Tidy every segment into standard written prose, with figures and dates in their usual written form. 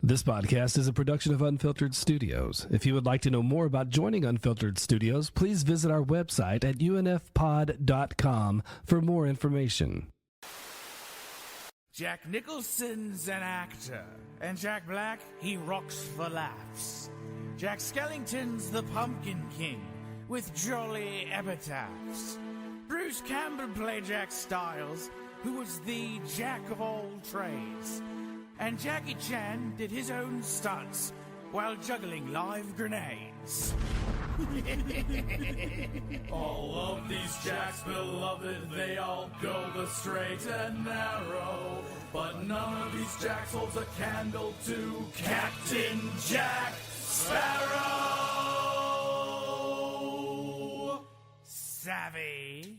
This podcast is a production of Unfiltered Studios. If you would like to know more about joining Unfiltered Studios, please visit our website at unfpod.com for more information. Jack Nicholson's an actor, and Jack Black, he rocks for laughs. Jack Skellington's the Pumpkin King, with jolly epitaphs. Bruce Campbell played Jack Styles, who was the jack of all trades. And Jackie Chan did his own stunts while juggling live grenades. All of these Jacks beloved, they all go the straight and narrow. But none of these Jacks holds a candle to Captain Jack Sparrow. Savvy.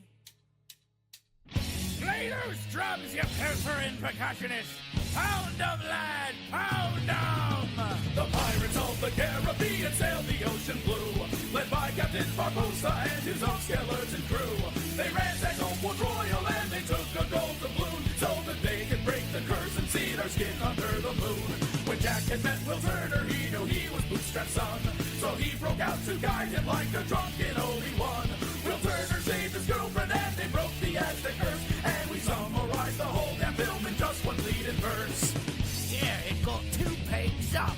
Play those drums, you pilfering percussionist! Pound 'em, lad, pound 'em! The pirates of the Caribbean sailed the ocean blue, led by Captain Barbossa and his own skeleton crew. They ransacked Homeport Royal and they took a gold doubloon, so that they could break the curse and see their skin under the moon. When Jack had met Will Turner, he knew he was Bootstrap's son, so he broke out to guide him like a drunken Obi-Wan. Will Turner saved his girlfriend and they broke the Aztec curse, and we summarized the whole damn film in just one lead and verse. Yeah, it got 2 pages up.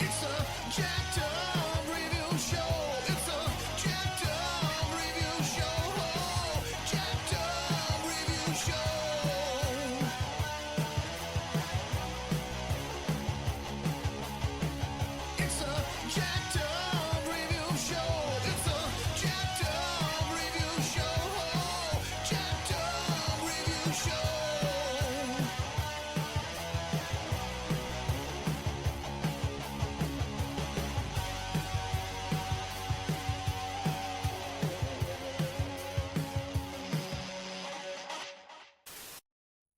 It's a jacked up review show. It's a jacked up review show. Jacked up review show. It's a jacked up review show. It's a jacked up review show. Jacked up review show.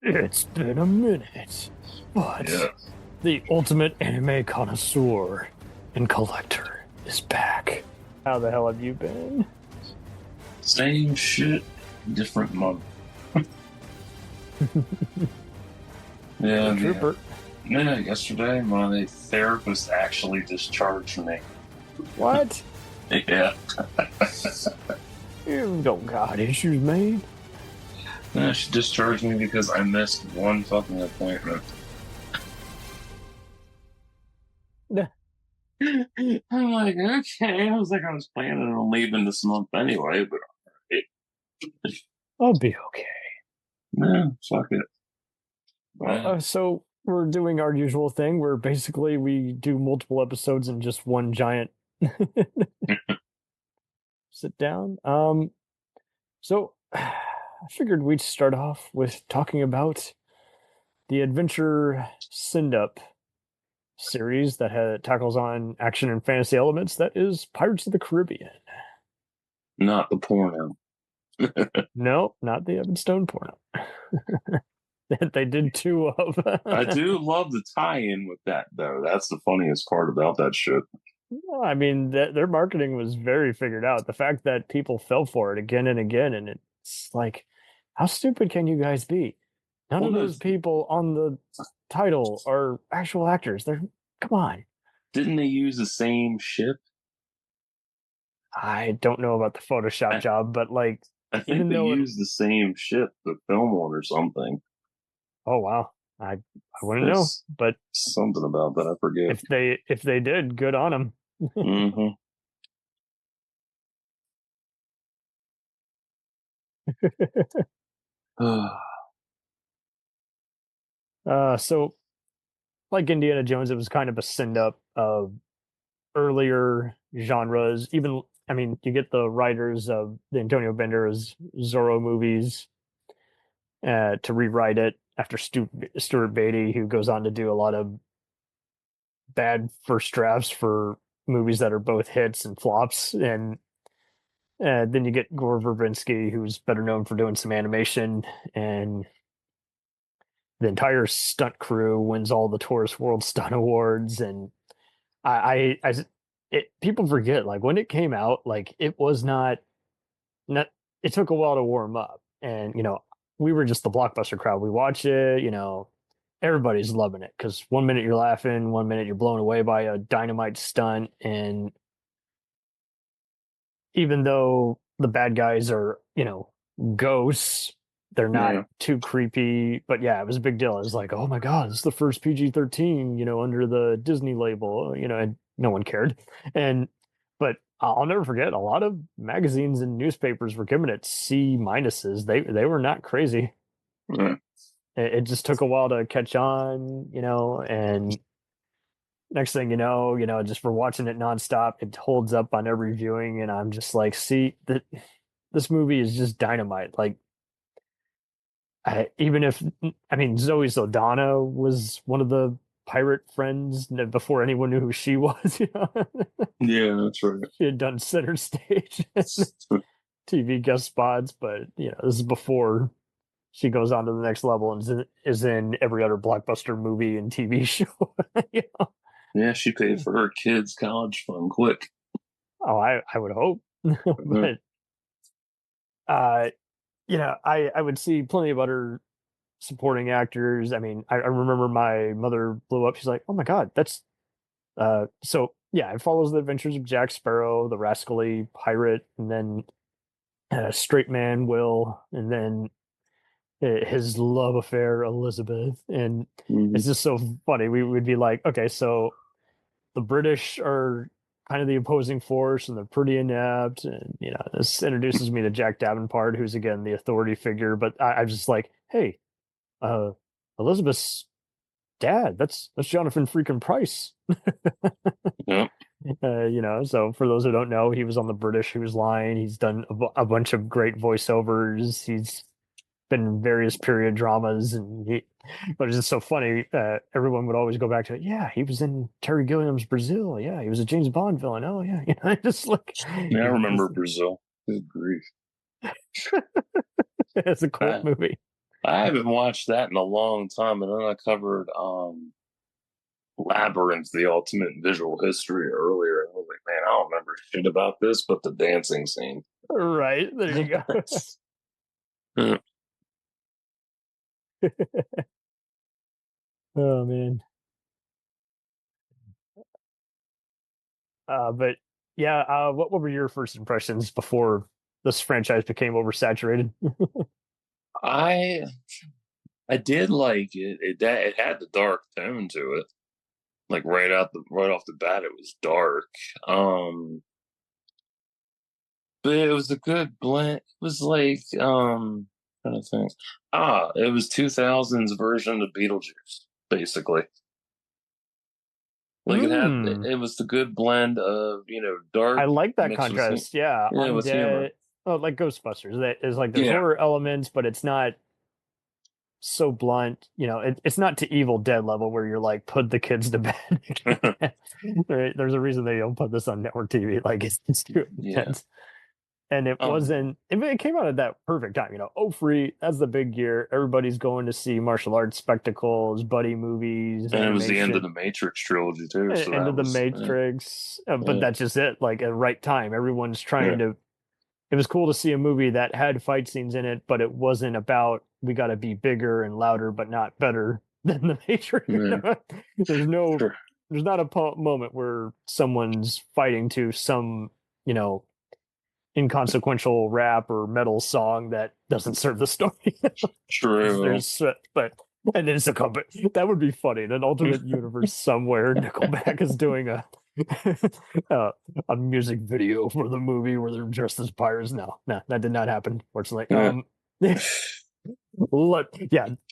It's been a minute, but the ultimate anime connoisseur and collector is back. How the hell have you been? Same shit, different month. Yeah, Trooper. yeah. Yesterday my therapist actually discharged me. What? Yeah. You don't got issues, man. Yeah, she discharged me because I missed one fucking appointment. I'm like, okay. I was like, I was planning on leaving this month anyway, but I'll be okay. nah, fuck it. So we're doing our usual thing where basically we do multiple episodes in just one giant sit down. So I figured we'd start off with talking about the Adventure Send-Up series that tackles on action and fantasy elements. That is Pirates of the Caribbean. Not the porno. No, not the Evan Stone porno. That they did 2 of. I do love the tie-in with that, though. That's the funniest part about that shit. Well, I mean, their marketing was very figured out. The fact that people fell for it again and again, and it's like, how stupid can you guys be? None of those people on the title are actual actors. Come on. Didn't they use the same ship? I don't know about the Photoshop job, but like, I think even they though used the same ship to film on or something. oh wow, I wouldn't know, but Something about that, I forget. if they did, good on them. Mm-hmm. So like Indiana Jones, it was kind of a send up of earlier genres. Even, I mean, you get the writers of the Antonio Banderas Zorro movies to rewrite it after Stuart Beatty, who goes on to do a lot of bad first drafts for movies that are both hits and flops. And then you get Gore Verbinski, who's better known for doing some animation, and the entire stunt crew wins all the Tourist World Stunt Awards. And people forget, like, when it came out, like, it was not, it took a while to warm up. and we were just the blockbuster crowd. We watch it, everybody's loving it because 1 minute you're laughing, 1 minute you're blown away by a dynamite stunt, and even though the bad guys are, ghosts, they're not Yeah. too creepy. But yeah, it was a big deal. It was like, oh my God, it's the first PG-13, under the Disney label, and no one cared. But I'll never forget, a lot of magazines and newspapers were giving it C minuses. They were not crazy. Yeah. It just took a while to catch on, and next thing just for watching it nonstop, it holds up on every viewing, and I'm just like, see, that this movie is just dynamite. Like, even if I mean, Zoe Saldana was one of the pirate friends before anyone knew who she was. Yeah, that's right. She had done center stage TV guest spots, but this is before she goes on to the next level and is in every other blockbuster movie and TV show. Yeah, she paid for her kids' college fund quick. Oh, I would hope. But I would see plenty of other supporting actors. I mean, I remember my mother blew up. She's like, "Oh my God, that's so yeah." It follows the adventures of Jack Sparrow, the rascally pirate, and then straight man Will, and then his love affair Elizabeth, and it's just so funny. We would be like, okay, so the British are kind of the opposing force, and they're pretty inept, and this introduces me to Jack Davenport, who's again the authority figure. But I'm just like, hey, Elizabeth's dad, that's Jonathan freaking Price. Yeah. So for those who don't know, he was on the British Who's Line. He's done a bunch of great voiceovers. He's been in various period dramas, but it's just so funny. Everyone would always go back to it. Yeah, he was in Terry Gilliam's Brazil. Yeah, he was a James Bond villain. Oh yeah, just like, Yeah, I remember Brazil. Good grief. it's a cool movie. I haven't watched that in a long time, and then I covered Labyrinth, the ultimate visual history earlier. And I was like, man, I don't remember shit about this, but the dancing scene. Right, there you go. Oh man. But yeah, what were your first impressions before this franchise became oversaturated? I did like it. It had the dark tone to it. Like right off the bat, it was dark. But it was a good blend. It was like trying to think. It was 2000s version of Beetlejuice, basically. Like it was the good blend of dark. I like that mixed with contrast. Yeah, Yeah, with humor. Oh, like Ghostbusters. That is like there's horror elements, but it's not so blunt. It's not to Evil Dead level where you're like put the kids to bed. Right? There's a reason they don't put this on network TV. Like it's too intense. And it wasn't. It came out at that perfect time. Free. That's the big year. Everybody's going to see martial arts spectacles, buddy movies, and it was the end of the Matrix trilogy too. So end of the Matrix. But that's just it. Like at the right time, everyone's trying to. It was cool to see a movie that had fight scenes in it, but it wasn't about we got to be bigger and louder, but not better than the Matrix. There's not a moment where someone's fighting to some inconsequential rap or metal song that doesn't serve the story. True. And it's a company that would be funny. In an alternate universe somewhere, Nickelback is doing a music video for the movie where they're dressed as pirates. No, that did not happen. Fortunately,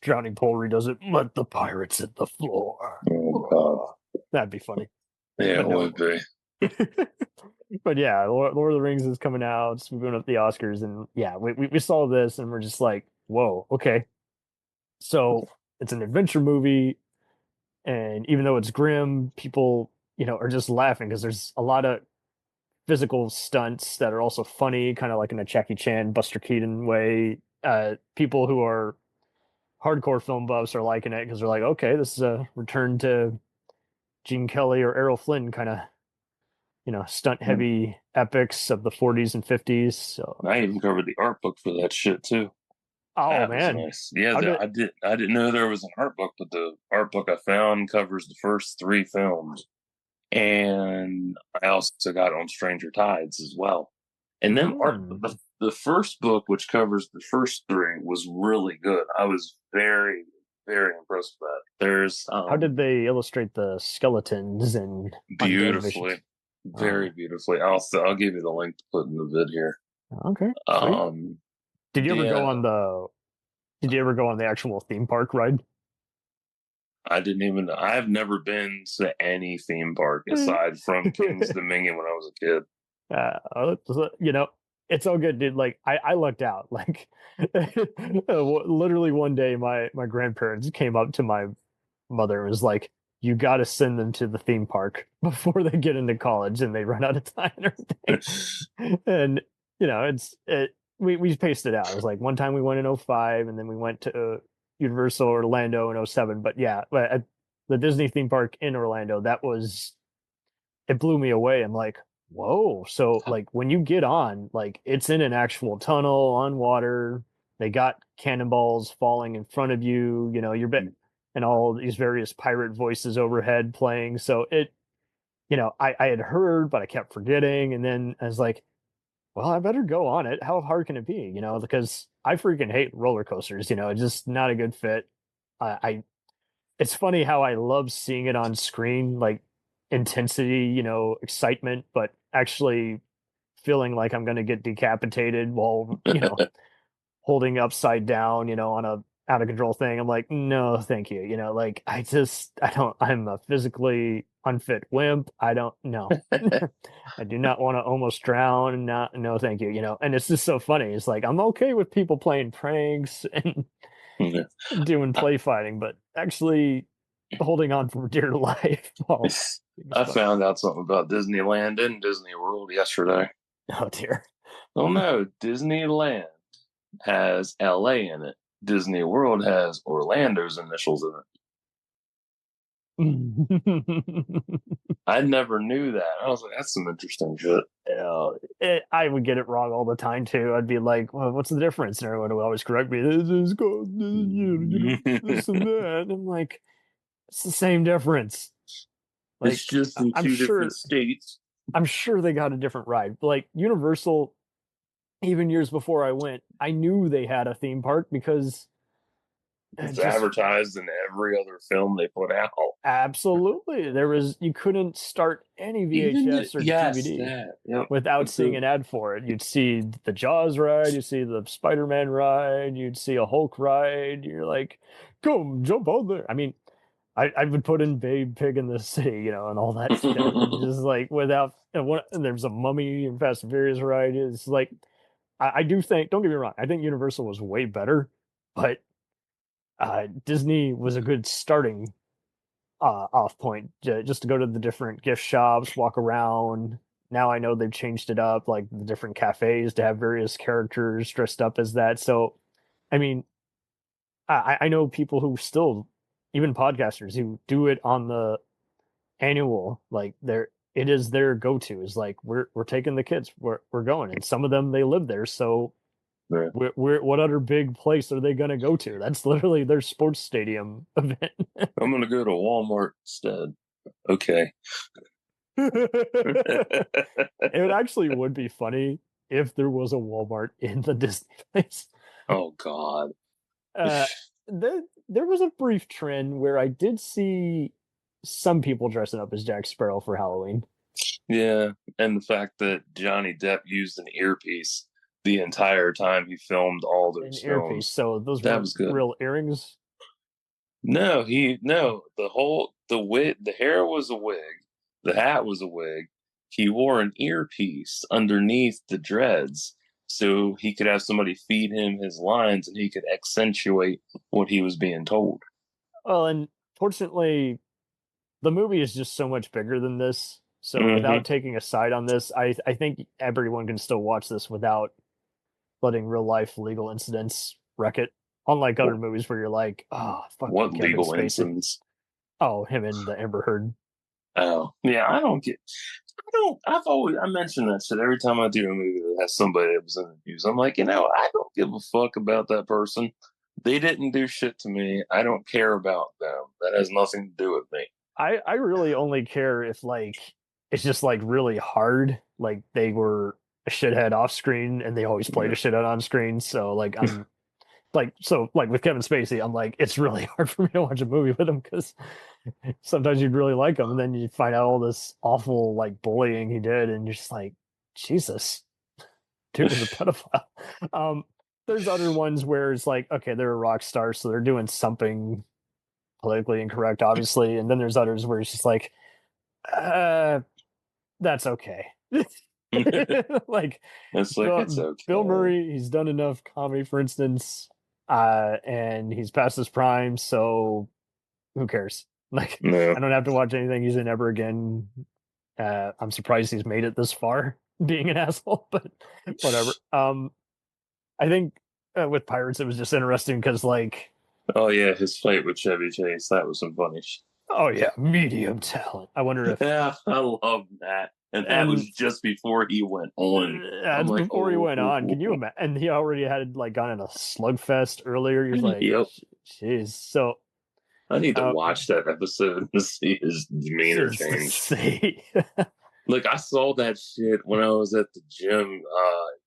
Drowning Pool redoes it. Let the pirates hit the floor. Oh God, that'd be funny. Yeah, it would be. But yeah, Lord of the Rings is coming out. It's moving up the Oscars, and yeah, we saw this, and we're just like, whoa, okay. So it's an adventure movie, and even though it's grim, people are just laughing because there's a lot of physical stunts that are also funny, kind of like in a Jackie Chan, Buster Keaton way. People who are hardcore film buffs are liking it because they're like, okay, this is a return to Gene Kelly or Errol Flynn kind of stunt heavy epics of the 40s and 50s. So I even covered the art book for that shit too. Oh That was man, nice. Yeah, how did? I didn't know there was an art book, but the art book I found covers the first three films, and I also got on Stranger Tides as well. And then the first book, which covers the first three, was really good. I was very, very impressed with that. There's How did they illustrate the skeletons and undead visions? beautifully, very beautifully. I'll give you the link to put in the vid here. Okay, sweet. Did you ever go Yeah, on the? Did you ever go on the actual theme park ride? I didn't even. I've never been to any theme park aside from King's Dominion when I was a kid. You know, it's all good, dude. Like I lucked out. Like literally one day, my grandparents came up to my mother and was like, "You got to send them to the theme park before they get into college and they run out of time and everything." And you know, we paced it out. It was like one time we went in '05, and then we went to Universal Orlando in '07. But yeah, at the Disney theme park in Orlando, it blew me away. I'm like, whoa. So like when you get on, like it's in an actual tunnel on water. They got cannonballs falling in front of you, you know, and all these various pirate voices overhead playing. So you know, I had heard, but I kept forgetting. And then I was like, well, I better go on it. How hard can it be? You know, because I freaking hate roller coasters, you know, it's just not a good fit. I it's funny how I love seeing it on screen, like intensity, you know, excitement, but actually feeling like I'm going to get decapitated while, you know, holding upside down, you know, on a out of control thing. I'm like, no, thank you. You know, like I'm a physically unfit wimp. I don't know. I do not want to almost drown. Not, no, thank you. You know, and it's just so funny. It's like, I'm okay with people playing pranks and Yeah. doing play fighting, but actually holding on for dear life. Well, I found out something about Disneyland and Disney World yesterday. oh dear. Oh no, Disneyland has LA in it. Disney World has Orlando's initials in it. I never knew that. I was like, that's some interesting shit. I would get it wrong all the time too. I'd be like, well, what's the difference? And everyone would always correct me. This is called this and that. And I'm like, it's the same difference. Like, it's just in two different states. I'm sure they got a different ride. Like Universal, even years before I went, I knew they had a theme park because it's advertised in every other film they put out. Absolutely. You couldn't start any VHS or DVD without seeing an ad for it. You'd see the Jaws ride, you'd see the Spider-Man ride, you'd see a Hulk ride. You're like, go jump on there. I mean, I would put in Babe Pig in the City, you know, and all that stuff. Just like without, and there's a Mummy and Fast and Furious ride. It's like, I do think, don't get me wrong, I think Universal was way better, but Disney was a good starting off point, just to go to the different gift shops, walk around. Now I know they've changed it up, like the different cafes to have various characters dressed up as that. So, I mean, I know people who still, even podcasters who do it on the annual, like it is their go-to. Is like we're taking the kids, we're going, and some of them they live there, so. Right. What other big place are they going to go to? That's literally their sports stadium event. I'm going to go to Walmart instead. Okay. It actually would be funny if there was a Walmart in the Disney place. Oh, God. There was a brief trend where I did see some people dressing up as Jack Sparrow for Halloween. Yeah, and the fact that Johnny Depp used an earpiece the entire time he filmed all those films. Earpiece. So those were real earrings? No, the hair was a wig, the hat was a wig. He wore an earpiece underneath the dreads so he could have somebody feed him his lines and he could accentuate what he was being told. Well, and fortunately, the movie is just so much bigger than this. So without taking a side on this, I think everyone can still watch this without letting real life legal incidents wreck it. Unlike other movies where you're like, oh, fuck. What legal incidents? Oh, him and the Amber Heard. Oh, yeah, I don't I mention that shit every time I do a movie that has somebody that was in the news. I'm like, I don't give a fuck about that person. They didn't do shit to me. I don't care about them. That has nothing to do with me. I really only care if it's just really hard. Like they were a shithead off screen and they always played a shithead on screen. So I'm with Kevin Spacey, I'm like, it's really hard for me to watch a movie with him because sometimes you'd really like him and then you find out all this awful bullying he did and you're just like, Jesus, dude was a pedophile. There's other ones where it's like, okay, they're a rock star, so they're doing something politically incorrect, obviously, and then there's others where it's just like, that's okay. It's it's okay. Bill Murray, he's done enough comedy, for instance, and he's past his prime, so who cares? No. I don't have to watch anything he's in ever again. I'm surprised he's made it this far being an asshole, but whatever. I think with Pirates, it was just interesting because oh yeah, his fight with Chevy Chase, that was some funny shit. oh yeah, medium talent. I wonder if Yeah, I love that. And that was just before he went on. That's before he went on. Can you imagine? And he already had gone in a slugfest earlier. You're like, yep. Jeez. So I need to watch that episode to see his demeanor change. Look, I saw that shit when I was at the gym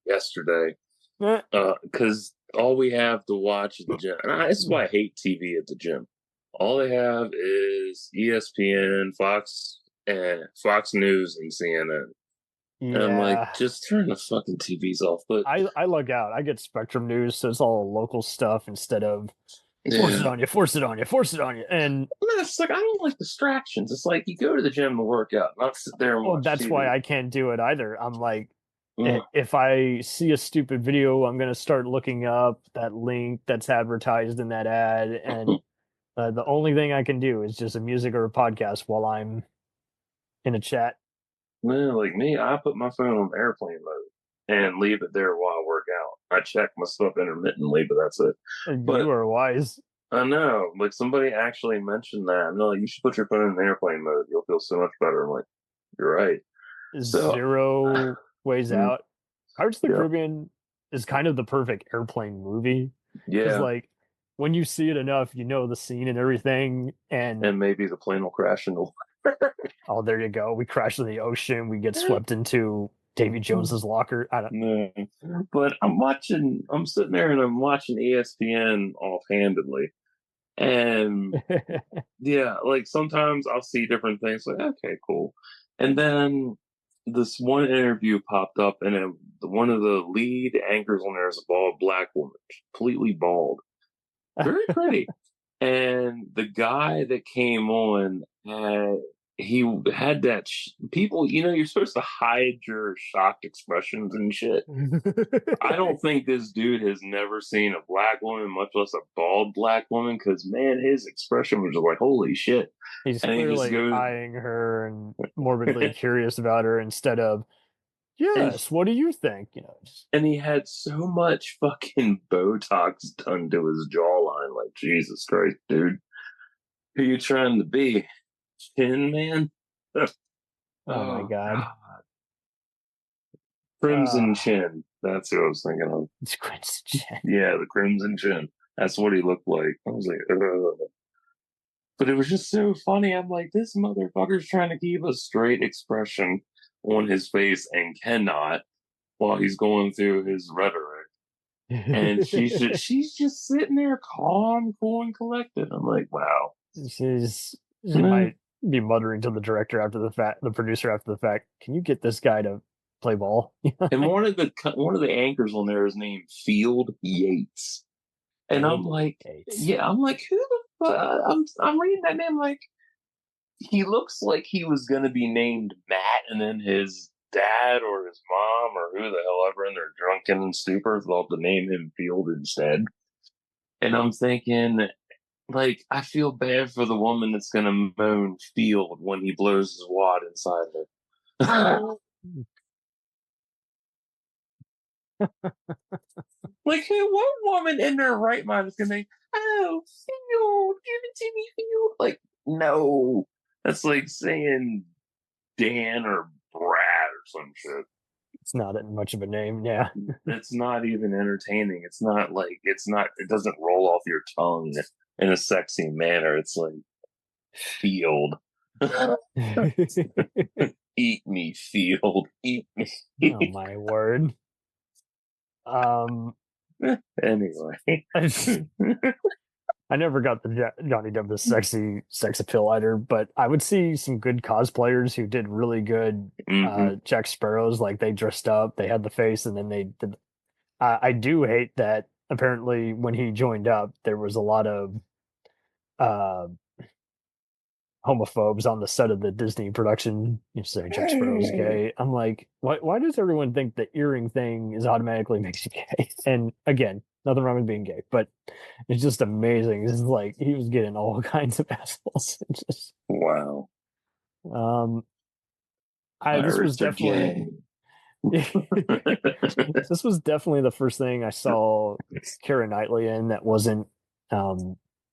yesterday. Because all we have to watch at the gym, and this is why I hate TV at the gym. All they have is ESPN, Fox News, and CNN. Yeah. And I'm like, just turn the fucking TVs off. But I lug out. I get Spectrum News, so it's all local stuff instead of force it on you, force it on you, force it on you. And it's I don't like distractions. It's like you go to the gym to work out, not sit there and watch that's TV. why I can't do it either. I'm like, if I see a stupid video, I'm gonna start looking up that link that's advertised in that ad, and the only thing I can do is just a music or a podcast while I'm in a chat. Well, like me, I put my phone on airplane mode and leave it there while I work out. I check my stuff intermittently, but that's it. But you are wise. I know. Somebody actually mentioned that. No, you should put your phone in airplane mode. You'll feel so much better. I'm like, you're right. Zero ways out. Pirates of the Caribbean is kind of the perfect airplane movie. Yeah. Because when you see it enough, you know the scene and everything, and maybe the plane will crash into water. Oh, there you go. We crash in the ocean. We get swept into Davy Jones's locker. I don't know. But I'm sitting there and I'm watching ESPN offhandedly. And yeah, sometimes I'll see different things okay, cool. And then this one interview popped up and one of the lead anchors on there is a bald black woman, completely bald. Very pretty. And the guy that came on, he had that people, you're supposed to hide your shocked expressions and shit. I don't think this dude has never seen a black woman, much less a bald black woman, because man, his expression was just like, holy shit. He's clearly eyeing her and morbidly curious about her instead of, yes, what do you think? And he had so much fucking Botox done to his jawline, like, Jesus Christ, dude. Who you trying to be? Chin Man? Oh my God. Crimson Chin. That's who I was thinking of. It's Crimson Chin. Yeah, the Crimson Chin. That's what he looked like. I was like, ugh. But it was just so funny. I'm like, this motherfucker's trying to keep a straight expression on his face and cannot while he's going through his rhetoric. And she's just sitting there calm, cool, and collected. I'm like, wow. She might be muttering to the director after the fact, the producer after the fact, can you get this guy to play ball? And one of the anchors on there is named Field Yates. And I'm like, yeah, I'm like, who the fuck? I'm reading that name like, he looks like he was going to be named Matt, and then his dad or his mom or who the hell ever in their drunken stupor thought to name him Field instead. And I'm thinking, I feel bad for the woman that's going to moan Field when he blows his wad inside her. What woman in their right mind is going to think, oh, Field, give it to me, Field? No. That's like saying Dan or Brad some shit. It's not much of a name. Yeah. It's not even entertaining. It's not. It doesn't roll off your tongue in a sexy manner. It's like field. Eat me, field. Eat me. Oh my word. Anyway. I never got the Johnny Depp the sex appeal either, but I would see some good cosplayers who did really good Jack Sparrows. Like they dressed up, they had the face, and then they did. I do hate that. Apparently, when he joined up, there was a lot of homophobes on the set of the Disney production. You say Jack Sparrow's gay. I'm like, why does everyone think the earring thing is automatically makes you gay? And again, nothing wrong with being gay, but it's just amazing. It's like he was getting all kinds of assholes. Just, wow. This was definitely this was definitely the first thing I saw Keira Knightley in that wasn't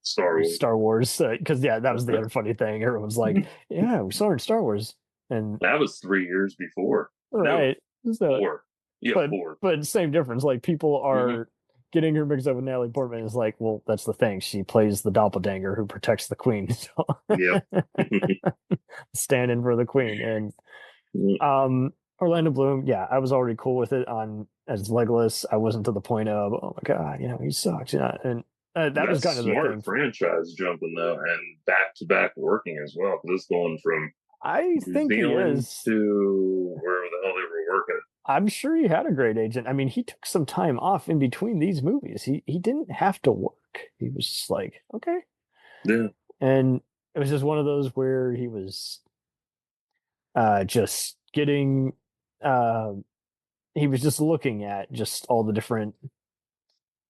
Star Wars, because that was the other funny thing. Everyone's like, yeah, we saw her in Star Wars, and that was 3 years before, right? No, so, 4. Yeah, but 4. But same difference. Like people are getting her mixed up with Natalie Portman. Is like, well, that's the thing. She plays the doppelganger who protects the queen. So stand in for the queen. And Orlando Bloom, I was already cool with it as Legolas. I wasn't to the point of, oh my god, he sucks. And that was kind of the smart thing. Franchise jumping though, and back to back working as well. Because it's going from I think he is to wherever the hell they were working. I'm sure he had a great agent. I mean, he took some time off in between these movies. He didn't have to work. He was just like, okay. Yeah. And it was just one of those where he was just getting he was just looking at just all the different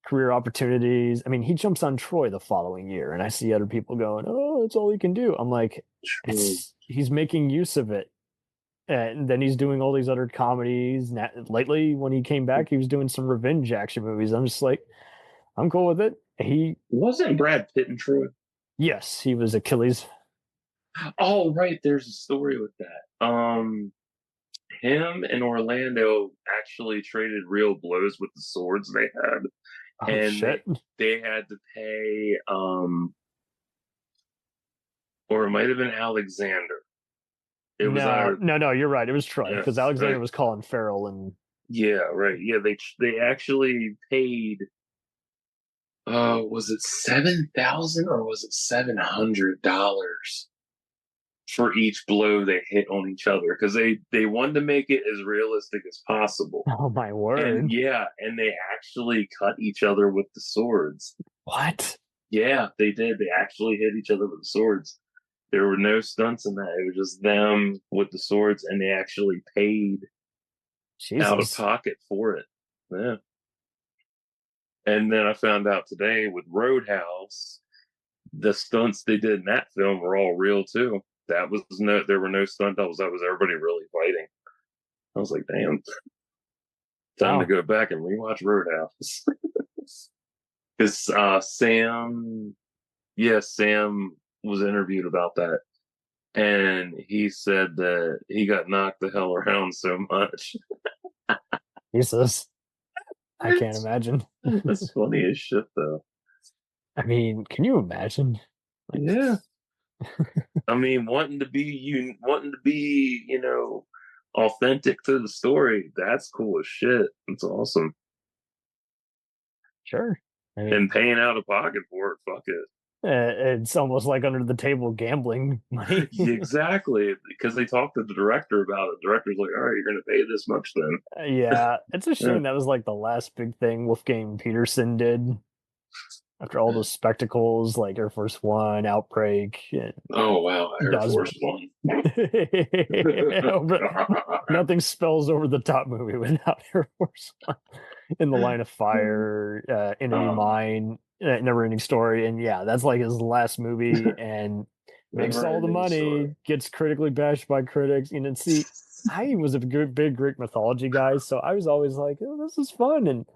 career opportunities. I mean, he jumps on Troy the following year, and I see other people going, "Oh, that's all he can do." I'm like, he's making use of it, and then he's doing all these other comedies. Lately, when he came back, he was doing some revenge action movies. I'm just like, I'm cool with it. He wasn't Brad Pitt in Troy. Yes, he was Achilles. Oh, right. There's a story with that. Him and Orlando actually traded real blows with the swords they had. Oh, and shit. They had to pay or it might have been Alexander. No, you're right. It was Troy, because Alexander was Colin Farrell, and right. They actually paid was it $7,000 or was it $700 for each blow they hit on each other, because they wanted to make it as realistic as possible. Oh my word. And they actually cut each other with the swords. What? Yeah, they did. They actually hit each other with the swords. There were no stunts in that. It was just them with the swords, and they actually paid out of pocket for it. Yeah. And then I found out today with Roadhouse, the stunts they did in that film were all real too. There were no stunt doubles. That was everybody really fighting. I was like, damn. Time to go back and rewatch Roadhouse. Because Sam was interviewed about that. And he said that he got knocked the hell around so much. Jesus. I can't imagine. That's funny as shit, though. I mean, can you imagine? Yeah. I mean, wanting to be, authentic to the story. That's cool as shit. It's awesome. Sure. I mean, and paying out of pocket for it. Fuck it. It's almost like under the table gambling money. Exactly, because they talked to the director about it. The director's like, all right, you're going to pay this much then. Yeah, it's a shame that was like the last big thing Wolfgang Peterson did. After all those spectacles, like Air Force One, Outbreak. And oh, wow. Air Force One. Nothing spells over the top movie without Air Force One. In the Line of Fire, Enemy Mine, Never Ending Story. And yeah, that's like his last movie, and makes all the money, gets critically bashed by critics. See, I was a big Greek mythology guy, so I was always like, oh, this is fun. And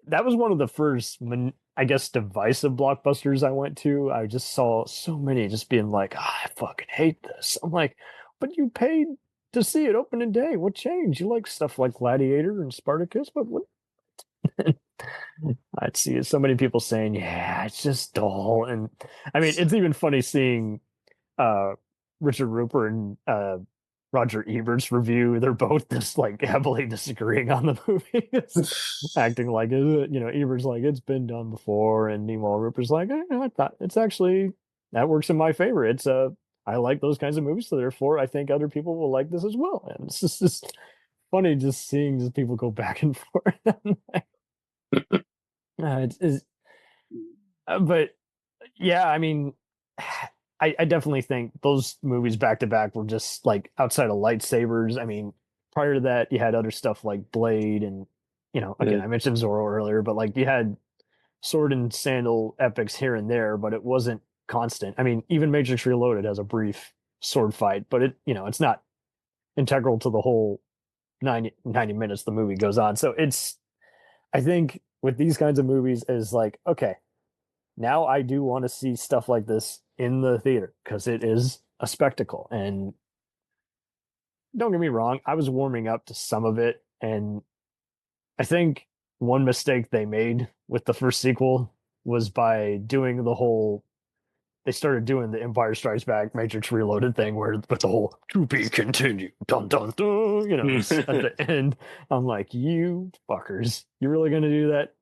that was one of the first, I guess, divisive blockbusters I went to. I just saw so many just being like, I fucking hate this. I'm like, but you paid to see it opening day. What changed? You like stuff like Gladiator and Spartacus, but what? I'd see so many people saying, "Yeah, it's just dull." And I mean, it's even funny seeing uh Richard Rupert and Roger Ebert's review. They're both just like heavily disagreeing on the movie, acting like Ebert's like it's been done before, and meanwhile Rupert's like, I thought it's actually that works in my favor. It's I like those kinds of movies, so therefore I think other people will like this as well. And it's just funny just seeing just people go back and forth. It's but yeah, I mean, I definitely think those movies back to back were just like outside of lightsabers. I mean, prior to that, you had other stuff like Blade, and again, Yeah. I mentioned Zorro earlier, but like you had sword and sandal epics here and there, but it wasn't constant. I mean, even Matrix Reloaded has a brief sword fight, but it's not integral to the whole 90 minutes the movie goes on. So I think with these kinds of movies is like, okay, now I do want to see stuff like this in the theater because it is a spectacle. And don't get me wrong, I was warming up to some of it. And I think one mistake they made with the first sequel was by doing they started doing the Empire Strikes Back Matrix Reloaded thing where with the whole to be continued, dun dun dun, at the end. I'm like, you fuckers, you really gonna do that?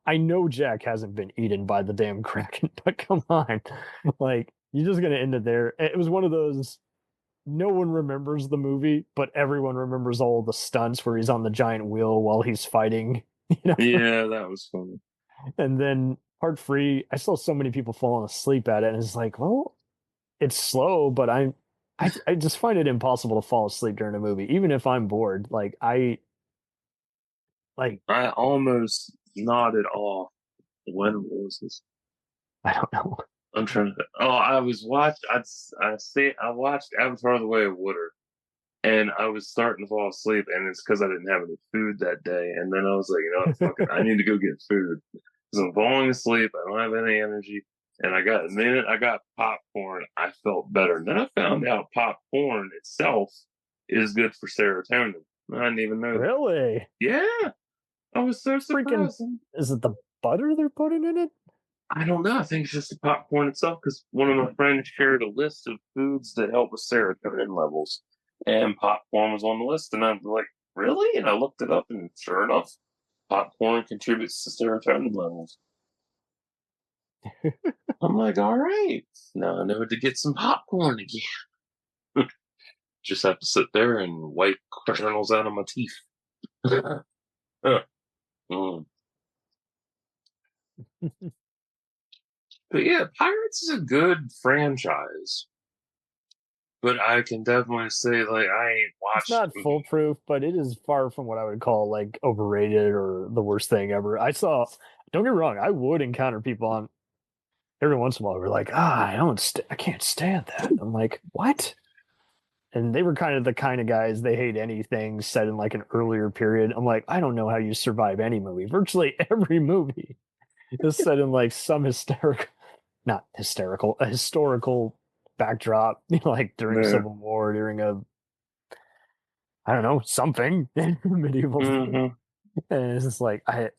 I know Jack hasn't been eaten by the damn Kraken, but come on, like you're just gonna end it there. It was one of those. No one remembers the movie, but everyone remembers all the stunts where he's on the giant wheel while he's fighting. Yeah, that was funny. And then part three, I saw so many people falling asleep at it, and it's like, well, it's slow, but I just find it impossible to fall asleep during a movie, even if I'm bored. I almost nodded off. When was this? I don't know. I'm trying to. Oh, I was watching. I watched Avatar: The Way of Water, and I was starting to fall asleep, and it's because I didn't have any food that day. And then I was like, fuck it, I need to go get food because I'm falling asleep. I don't have any energy. And the minute I got popcorn, I felt better. And then I found out popcorn itself is good for serotonin. I didn't even know that. Really? Yeah, I was so Freaking! surprised. Is it the butter they're putting in it? I don't know. I think it's just the popcorn itself because one of my friends shared a list of foods that help with serotonin levels, and popcorn was on the list. And I'm like, really? And I looked it up, and sure enough, popcorn contributes to serotonin levels. I'm like, all right, now I know to get some popcorn again. Just have to sit there and wipe kernels out of my teeth. Mm. But yeah, Pirates is a good franchise. But I can definitely say, like, I ain't It's watched. not foolproof, but it is far from what I would call like overrated or the worst thing ever. Don't get me wrong, I would encounter people on every once in a while who are like, I can't stand that. I'm like, what? And they were kind of guys, they hate anything set in like an earlier period. I'm like, I don't know how you survive any movie. Virtually every movie is set in like some not hysterical, a historical backdrop, like during Yeah. Civil War, during I don't know, something medieval. Mhm. And it's just like I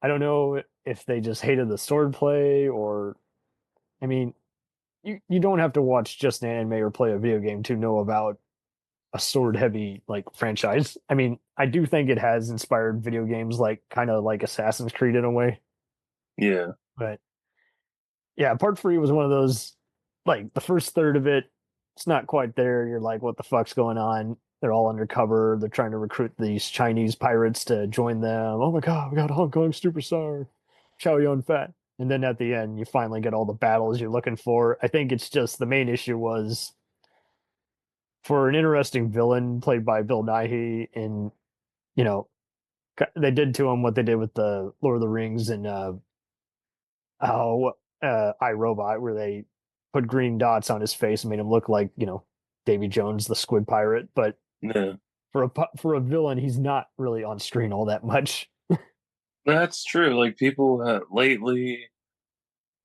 don't know if they just hated the swordplay or I mean, you don't have to watch just an anime or play a video game to know about a sword heavy like franchise. I mean, I do think it has inspired video games like kind of like Assassin's Creed in a way. Yeah. But yeah, part three was one of those like the first third of it, it's not quite there. You're like, what the fuck's going on? They're all undercover. They're trying to recruit these Chinese pirates to join them. Oh my god, we got Hong Kong superstar, Chow Yun Fat. And then at the end, you finally get all the battles you're looking for. I think it's just the main issue was for an interesting villain played by Bill Nighy, and you know, they did to him what they did with the Lord of the Rings and iRobot, where they put green dots on his face and made him look like Davy Jones, the Squid Pirate. But Yeah. for a villain, he's not really on screen all that much. That's true. Like, people lately,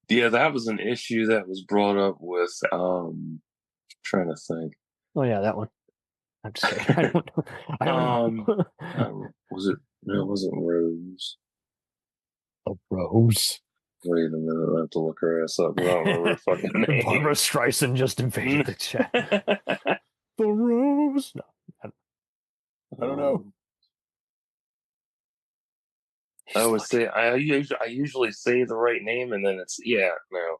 yeah, that was an issue that was brought up with, trying to think. Oh yeah, that one. I'm just kidding. I don't know. I don't know. Was it? No, it wasn't Rose. A rose. Wait a minute, I have to look her ass up. I don't remember her fucking name. Barbara Streisand just invaded the chat. The rose. No, I don't know. I always say I usually say the right name and then it's no.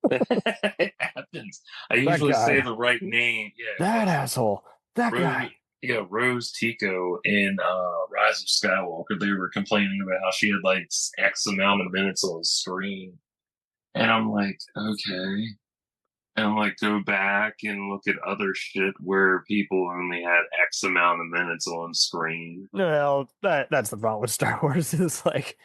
It happens. I usually say the right name. Yeah. That asshole. That Rose, guy. Yeah, Rose Tico in Rise of Skywalker. They were complaining about how she had like X amount of minutes on screen. And I'm like, okay. And I'm like, go back and look at other shit where people only had X amount of minutes on screen. Well, that's the problem with Star Wars. Is like,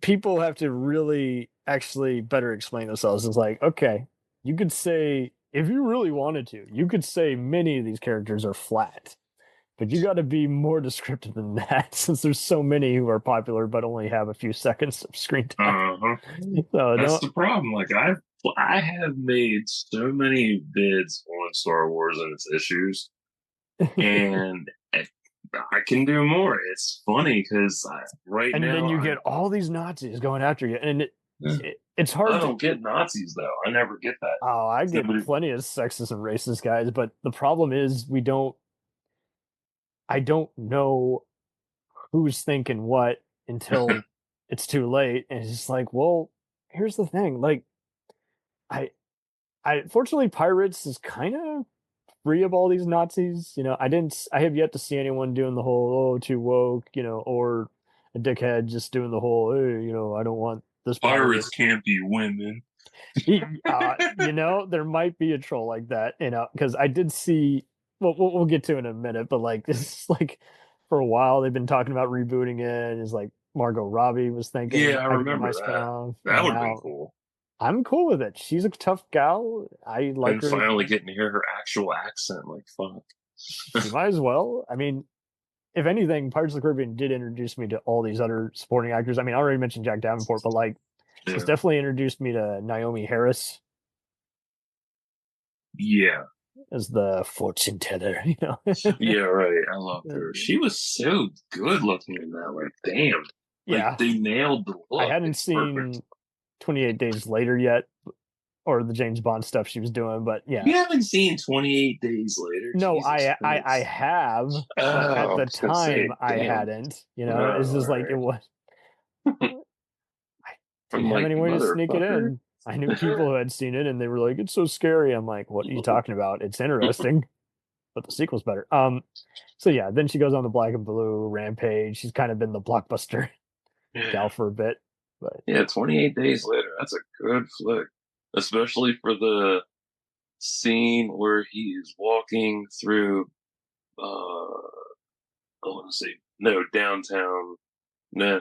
people have to really actually better explain themselves. It's like, okay, you could say, if you really wanted to, you could say many of these characters are flat, but you got to be more descriptive than that, since there's so many who are popular but only have a few seconds of screen time. So that's the problem. Like I have made so many bids on Star Wars and its issues, and I can do more. It's funny because now, and then you get all these Nazis going after you, and it's hard. I don't get Nazis though. I never get that. Oh, I get plenty of sexist and racist guys, but the problem is I don't know who's thinking what until it's too late, and it's just like, well, here's the thing, like, I fortunately Pirates is kind of free of all these Nazis. I have yet to see anyone doing the whole too woke, or a dickhead just doing the whole hey, I don't want this Pirates can't be women. There might be a troll like that, because I did see. Well, we'll get to it in a minute, but like this is like for a while they've been talking about rebooting it. It's like Margot Robbie was thinking. Yeah, I remember that. That would have been cool. I'm cool with it. She's a tough gal. I like and her. Finally getting to hear her actual accent. Like, fuck. You might as well. I mean, if anything, Pirates of the Caribbean did introduce me to all these other supporting actors. I mean, I already mentioned Jack Davenport, but like, it's definitely introduced me to Naomi Harris. Yeah. As the fortune teller, Yeah, right. I love her. She was so good looking in that. Like, damn. Like, they nailed the look. I hadn't seen 28 Days Later yet, or the James Bond stuff she was doing, but yeah. You haven't seen 28 Days Later? No, I have, but at the time I hadn't. It's just like it was. I didn't have any way to sneak it in. I knew people who had seen it, and they were like, "It's so scary." I'm like, "What are you talking about? It's interesting, but the sequel's better." So yeah, then she goes on the Black and Blue Rampage. She's kind of been the blockbuster gal for a bit, but yeah, 28 Days Later. That's a good flick, especially for the scene where he is walking through. I want to say downtown. Nah,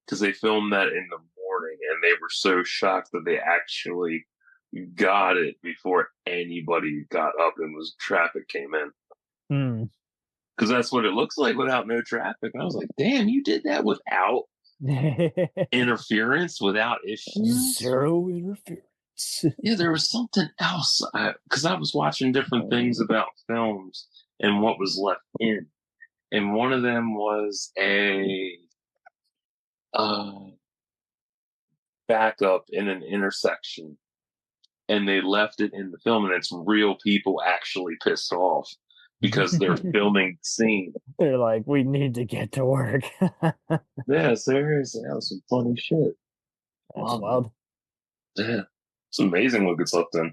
because they filmed that in the morning, and they were so shocked that they actually got it before anybody got up and traffic came in. Because that's what it looks like without no traffic. And I was like, damn, you did that without interference, without issues. Zero interference. Yeah, there was something else. Because I was watching different things about films and what was left in. And one of them was a backup in an intersection, and they left it in the film, and it's real people actually pissed off because they're filming the scene. They're like, we need to get to work. Yeah, seriously, that was some funny shit. That's wild. Yeah, it's amazing what gets left in.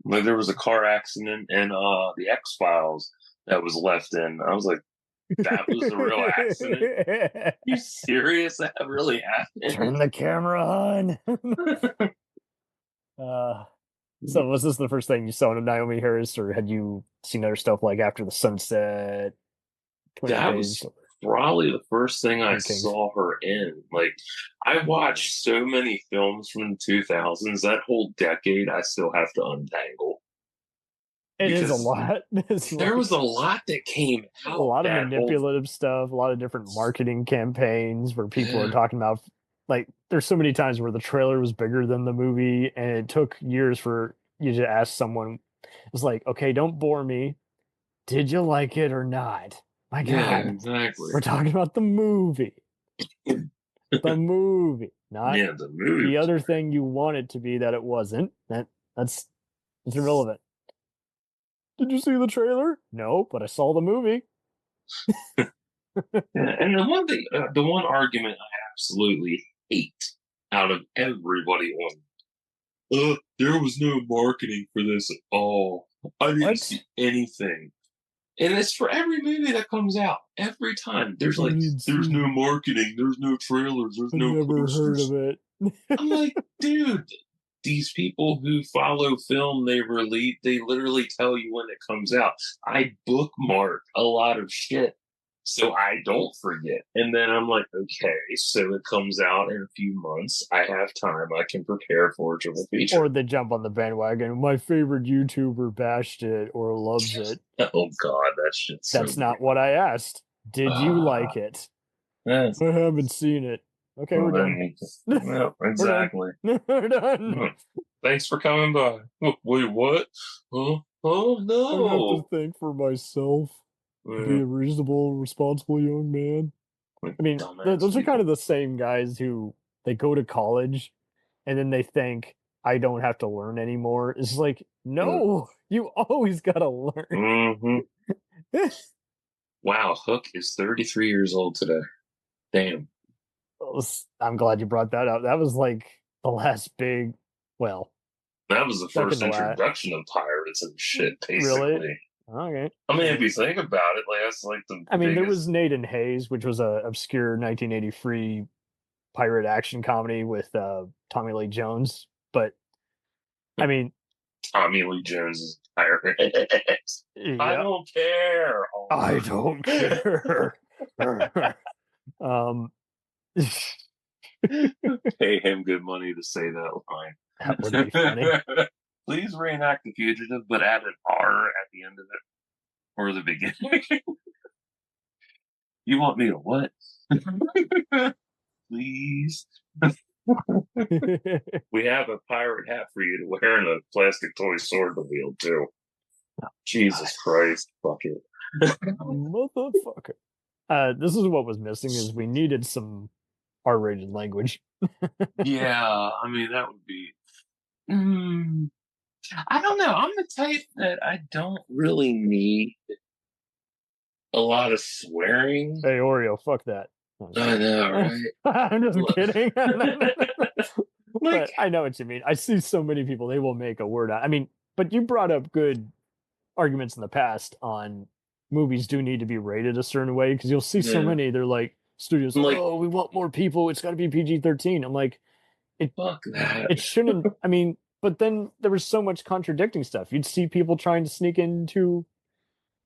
Like, there was a car accident in the X-Files that was left in. I was like, that was a real accident? Are you serious? That really happened? Turn the camera on. So was this the first thing you saw in Naomi Harris, or had you seen other stuff like After the Sunset? That was probably the first thing I saw her in. Like, I watched so many films from the 2000s. That whole decade, I still have to untangle. It is a lot. There was a lot that came out. A lot of manipulative stuff, a lot of different marketing campaigns where people are talking about, like, there's so many times where the trailer was bigger than the movie, and it took years for you to ask someone, It's like, okay, don't bore me. Did you like it or not? My Yeah, God, exactly. we're talking about the movie. The movie, not Yeah, the movie. the was other great. thing you want it to be that it wasn't. That's it's irrelevant. Did you see the trailer? No, but I saw the movie. Yeah, and the one argument I absolutely hate out of everybody on, there was no marketing for this at all. I didn't What? see anything. And it's for every movie that comes out. Every time. There's I like, didn't there's see no it. marketing, there's no trailers, there's I no never heard posters. of it. I'm like, dude, these people who follow film, they literally tell you when it comes out. I bookmark a lot of shit so I don't forget. And then I'm like, okay, so it comes out in a few months. I have time. I can prepare for a triple feature. Or they jump on the bandwagon. My favorite YouTuber bashed it or loves it. Oh God, that shit's so That's not what I asked. Did you like it? That's, I haven't seen it. Okay, we're done. well, exactly. We're done. Thanks for coming by. Wait, what? Oh, oh I have no. to think for myself. Yeah. Be a reasonable, responsible young man. I mean, Dumbass those are people. kind of the same guys who they go to college and then they think I don't have to learn anymore. It's like, no, you always gotta learn. Mm-hmm. Wow, Hook is 33 years old today. Damn. I'm glad you brought that up. That was like the last big, well, That was the second first to last. introduction of pirates and shit, basically. Really? Okay. I mean, if you think about it, like that's like the I mean, there biggest. was Nathan Hayes, which was a obscure 1983 pirate action comedy with Tommy Lee Jones. But I mean, Tommy Lee Jones is a pirate. I yeah, don't care. Oh, I don't care. um, pay him good money to say that line. that would be funny. Please reenact The Fugitive, but add an R at the end of it or the beginning. You want me to what? Please. We have a pirate hat for you to wear and a plastic toy sword to wield too. Jesus Christ, fuck it. Motherfucker. This is what was missing is we needed some R-rated language. Yeah, I mean that would be. I don't know. I'm the type that I don't really need a lot of swearing. Hey Oreo, fuck that. I know, right? I'm just Look. kidding. But Like, I know what you mean. I see so many people, they will make a word out. I mean, but you brought up good arguments in the past on movies do need to be rated a certain way because you'll see so Yeah. many, they're like, studios, Like- oh, we want more people. It's got to be PG-13. I'm like, fuck that. it shouldn't. I mean, but then there was so much contradicting stuff. You'd see people trying to sneak into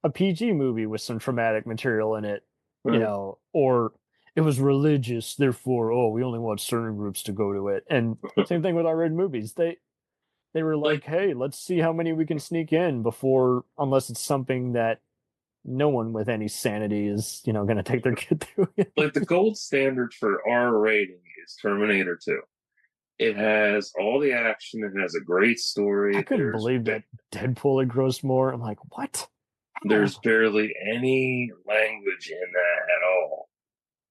a PG movie with some traumatic material in it, you know, or it was religious, therefore, oh, we only want certain groups to go to it. And same thing with R-rated movies. They were like, hey, let's see how many we can sneak in before, unless it's something that no one with any sanity is, going to take their kid through it. Like the gold standard for R rating is Terminator 2. It has all the action. It has a great story. I couldn't believe that Deadpool had grossed more. I'm like, what? There's barely any language in that at all.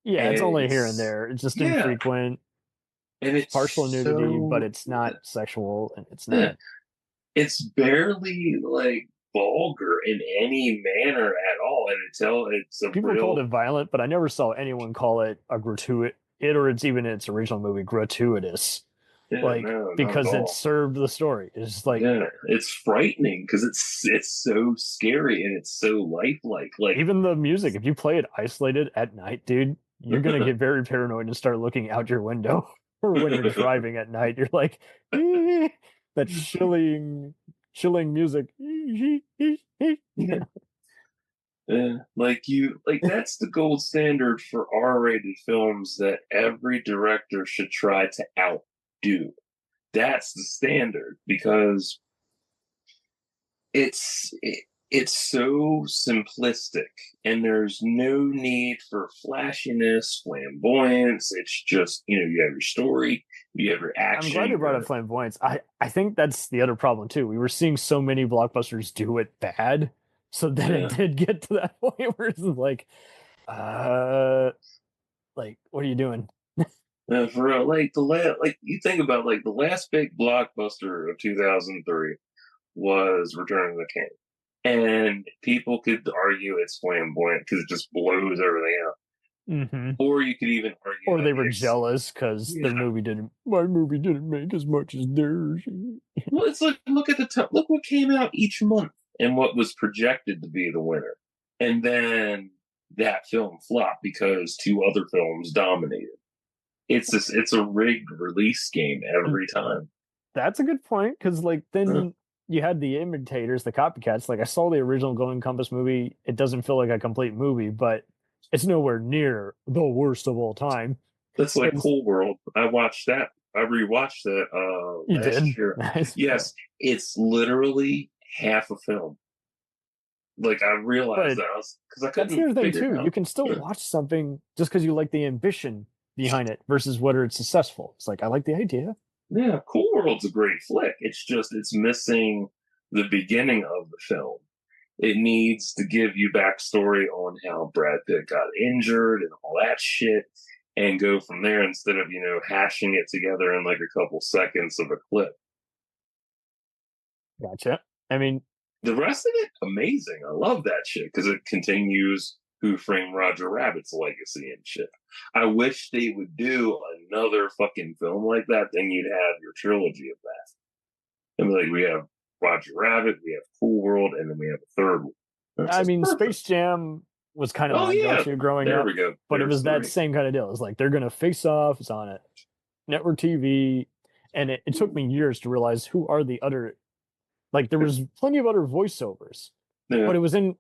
Yeah, it's And only here and there. It's just infrequent. And it's Partial nudity, so- but it's not sexual, and it's not. It's barely like vulgar in any manner at all, and it's a People real. called it violent, but I never saw anyone call it a gratuitous. Or it's even in its original movie gratuitous, Yeah, like no, not because at all. it served the story. It's like Yeah, it's frightening because it's so scary and it's so lifelike. Like even the music. If you play it isolated at night, dude, you're gonna get very paranoid and start looking out your window. Or when you're driving at night, you're like that chilling music. Yeah, like that's the gold standard for R-rated films that every director should try to outdo. That's the standard because it's so simplistic and there's no need for flashiness, flamboyance. It's just, you have your story, You have your action. I'm glad you brought up flamboyance. I think that's the other problem too. We were seeing so many blockbusters do it bad, so then Yeah. it did get to that point where it's like what are you doing? For real, like you think about like the last big blockbuster of 2003 was Return of the King, and people could argue it's flamboyant because it just blows everything out. Mm-hmm. Or you could even argue, Or they that were it's- jealous because Yeah. my movie didn't make as much as theirs. Well, it's like look at look what came out each month and what was projected to be the winner, and then that film flopped because two other films dominated. It's a rigged release game every time. That's a good point because like then Huh. you had the imitators, the copycats. Like I saw the original Golden Compass movie. It doesn't feel like a complete movie, but it's nowhere near the worst of all time. That's like It's- Cool World. I watched that. I rewatched that You last did? year. Nice. Yes, it's literally half a film. Like I realized But that because I That's couldn't the other thing figure it too. out. You can still watch something just because you like the ambition behind it versus whether it's successful. It's like I like the idea. Yeah, Cool World's a great flick. It's just it's missing the beginning of the film. It needs to give you backstory on how Brad Pitt got injured and all that shit, and go from there instead of hashing it together in like a couple seconds of a clip. Gotcha. I mean, The rest of it, amazing. I love that shit because it continues Who Framed Roger Rabbit's legacy and shit. I wish they would do another fucking film like that. Then you'd have your trilogy of that. And like we have Roger Rabbit, we have Cool World, and then we have a third one. That's I just mean, perfect. Space Jam was kind of Oh, my yeah. go-to growing There up, we go. but it was that There's same kind of deal. It's like they're gonna face off. It's on a network TV, and it took me years to realize who are the other. Like there was plenty of other voiceovers, three. Yeah. but it wasn't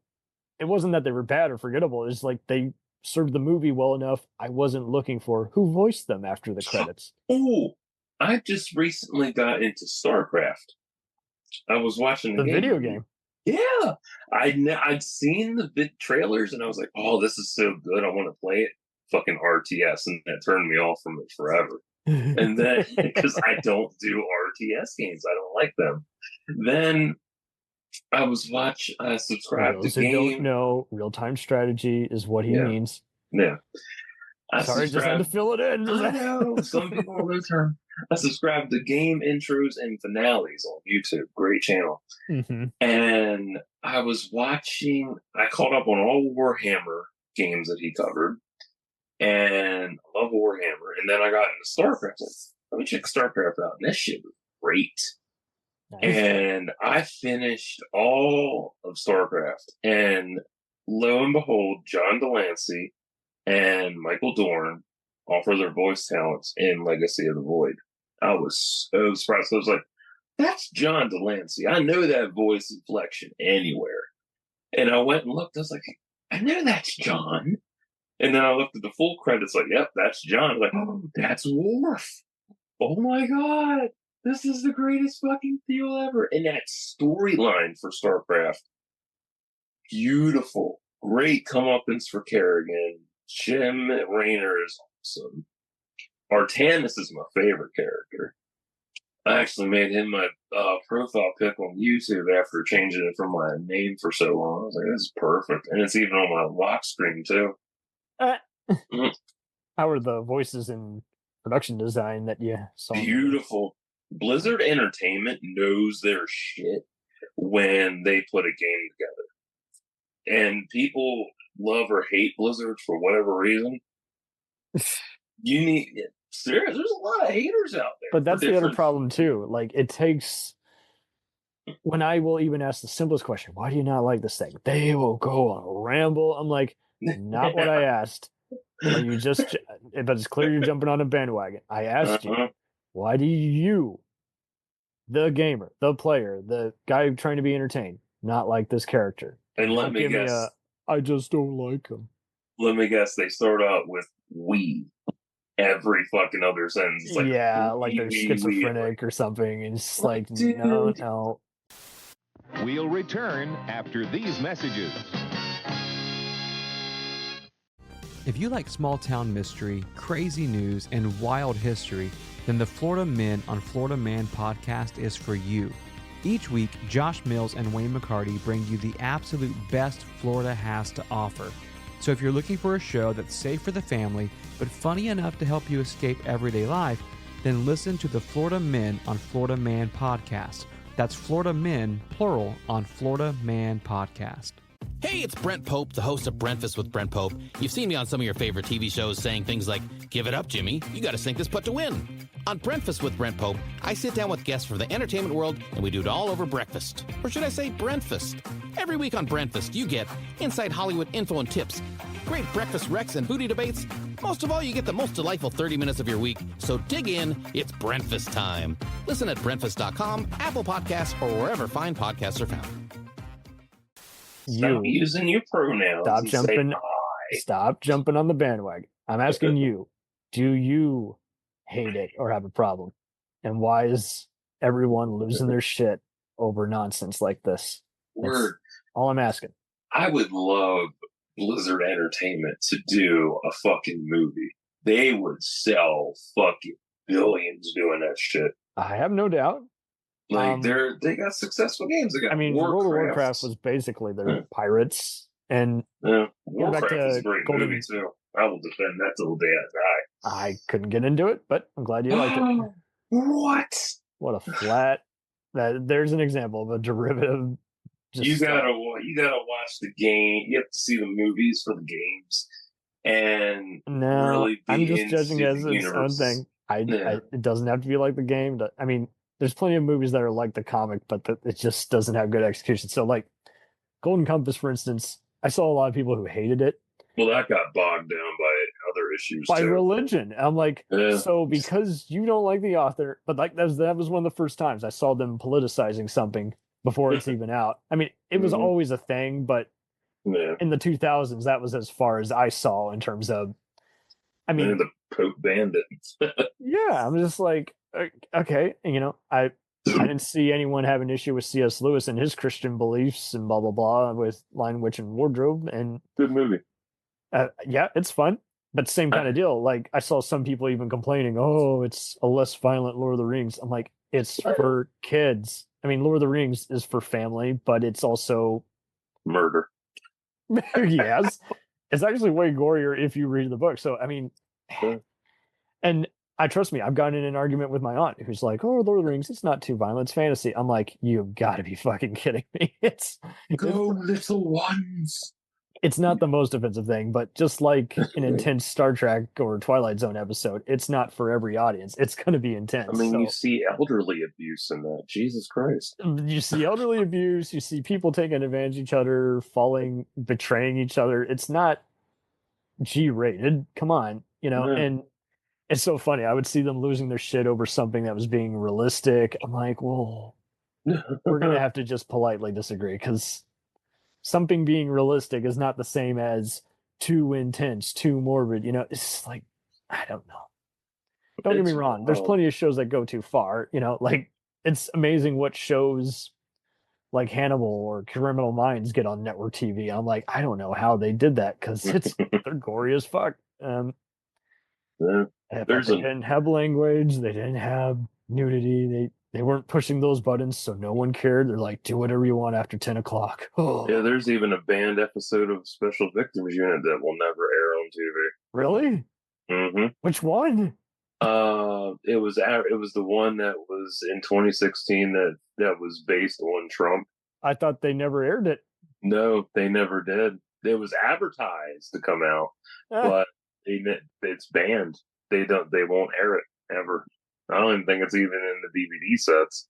that they were bad or forgettable. It's like they served the movie well enough. I wasn't looking for who voiced them after the credits. Oh, I just recently got into StarCraft. I was watching The video game. Yeah, I'd seen the big trailers and I was like, "Oh, this is so good! I want to play it." Fucking RTS, and that turned me off from it forever. And then because I don't do RTS games, I don't like them. Then I subscribed Those to who don't game. know, real-time strategy is what he Yeah. means. Yeah, Sorry, just had to fill it in. I know some people know the term. I subscribed to game intros and finales on YouTube. Great channel. Mhm. And I was watching. I caught up on all Warhammer games that he covered, and I love Warhammer. And then I got into StarCraft. Like, let me check StarCraft out. And that shit was great. Nice. And I finished all of StarCraft, and lo and behold, John Delancey and Michael Dorn offer their voice talents in Legacy of the Void. I was so surprised. I was like, that's John Delancey. I know that voice inflection anywhere. And I went and looked. I was like, I know that's John. And then I looked at the full credits, like, yep, that's John. I was like, oh, that's Worf. Oh my God. This is the greatest fucking deal ever. And that storyline for StarCraft, beautiful. Great comeuppance for Kerrigan. Jim Raynor is awesome. Artanis is my favorite character. I actually made him my profile pic on YouTube after changing it from my name for so long. I was like, this is perfect. And it's even on my lock screen, too. How are the voices in production design that you saw? Beautiful. Blizzard Entertainment knows their shit when they put a game together. And people love or hate Blizzard for whatever reason. There's a lot of haters out there. But that's for the other different- problem too. Like it takes when I will even ask the simplest question, why do you not like this thing? They will go on a ramble. I'm like, not what I asked. Are you just but it's clear you're jumping on a bandwagon. I asked you, Uh-huh. why do you, the gamer, the player, the guy trying to be entertained, not like this character? And let Don't me give guess. I just don't like him. Let me guess. They start out with "we" every fucking other sentence. It's like, yeah, like they're "We." schizophrenic or something. And it's Like, like, no, dude. no. We'll return after these messages. If you like small town mystery, crazy news, and wild history, then the Florida Men on Florida Man podcast is for you. Each week, Josh Mills and Wayne McCarty bring you the absolute best Florida has to offer. So if you're looking for a show that's safe for the family, but funny enough to help you escape everyday life, then listen to the Florida Men on Florida Man podcast. That's Florida Men, plural, on Florida Man podcast. Hey, it's Brent Pope, the host of Breakfast with Brent Pope. You've seen me on some of your favorite TV shows saying things like, "Give it up, Jimmy. You got to sink this putt to win." On Breakfast with Brent Pope, I sit down with guests from the entertainment world, and we do it all over breakfast. Or should I say breakfast? Every week on Breakfast, you get inside Hollywood info and tips, great breakfast wrecks and foodie debates. Most of all, you get the most delightful 30 minutes of your week. So dig in. It's breakfast time. Listen at breakfast.com, Apple Podcasts, or wherever fine podcasts are found. Stop using your pronouns. Stop jumping on the bandwagon. I'm asking you, do you hate it or have a problem? And why is everyone losing their shit over nonsense like this? That's all I'm asking. I would love Blizzard Entertainment to do a fucking movie. They would sell fucking billions doing that shit. I have no doubt. Like they got successful games. They got World of Warcraft was basically their pirates, and Warcraft is a great movie too. I will defend that till the day I die. I couldn't get into it, but I'm glad you liked it. What a flat! There's an example of a derivative. You gotta watch the game. You have to see the movies for the games, and really be I'm just judging it as its own thing. It doesn't have to be like the game. I mean, there's plenty of movies that are like the comic, but it just doesn't have good execution. So, like Golden Compass, for instance, I saw a lot of people who hated it. Well, that got bogged down by other issues, by religion. I'm like, so because you don't like the author, but like that was one of the first times I saw them politicizing something before it's even out. I mean, it was always a thing, but in the 2000s, that was as far as I saw in terms of. I mean, the Pope bandits. Yeah, I'm just like, okay, I didn't see anyone have an issue with C.S. Lewis and his Christian beliefs and blah blah blah with Lion, Witch, and Wardrobe, and good movie. Yeah, it's fun, but same kind of deal. Like I saw some people even complaining, "Oh, it's a less violent Lord of the Rings." I'm like, it's for kids. I mean, Lord of the Rings is for family, but it's also murder. Yes, it's actually way gorier if you read the book. So I mean, and trust me, I've gotten in an argument with my aunt who's like, "Oh, Lord of the Rings, it's not too violent, it's fantasy." I'm like, "You've got to be fucking kidding me!" Go little ones. It's not the most offensive thing, but just like an intense Star Trek or Twilight Zone episode, it's not for every audience. It's going to be intense. I mean, you see elderly abuse in that. Jesus Christ. You see elderly abuse. You see people taking advantage of each other, falling, betraying each other. It's not G-rated. Come on, and it's so funny. I would see them losing their shit over something that was being realistic. I'm like, well, we're going to have to just politely disagree because something being realistic is not the same as too intense, too morbid. It's like, I don't know. Don't get me wrong. There's plenty of shows that go too far. Like it's amazing what shows like Hannibal or Criminal Minds get on network TV. I'm like, I don't know how they did that because they're gory as fuck. They didn't have language. They didn't have nudity. They weren't pushing those buttons, so no one cared. They're like, do whatever you want after 10 o'clock. Oh. Yeah, there's even a banned episode of Special Victims Unit that will never air on TV. Really? Mm-hmm. Which one? It was the one that was in 2016 that was based on Trump. I thought they never aired it. No, they never did. It was advertised to come out, but it's banned. They won't air it ever. I don't even think it's even in the DVD sets.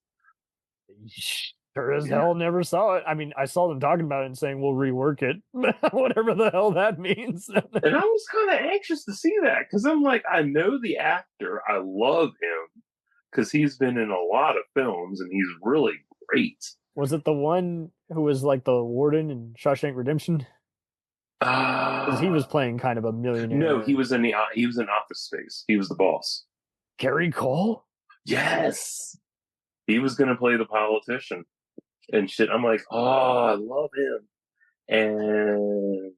Sure as hell never saw it. I mean, I saw them talking about it and saying we'll rework it, whatever the hell that means. And I was kind of anxious to see that because I'm like, I know the actor, I love him because he's been in a lot of films and he's really great. Was it the one who was like the warden in Shawshank Redemption? Because he was playing kind of a millionaire. No, he was in Office Space. He was the boss. Gary Cole? Yes. He was going to play the politician and shit. I'm like, oh, I love him. And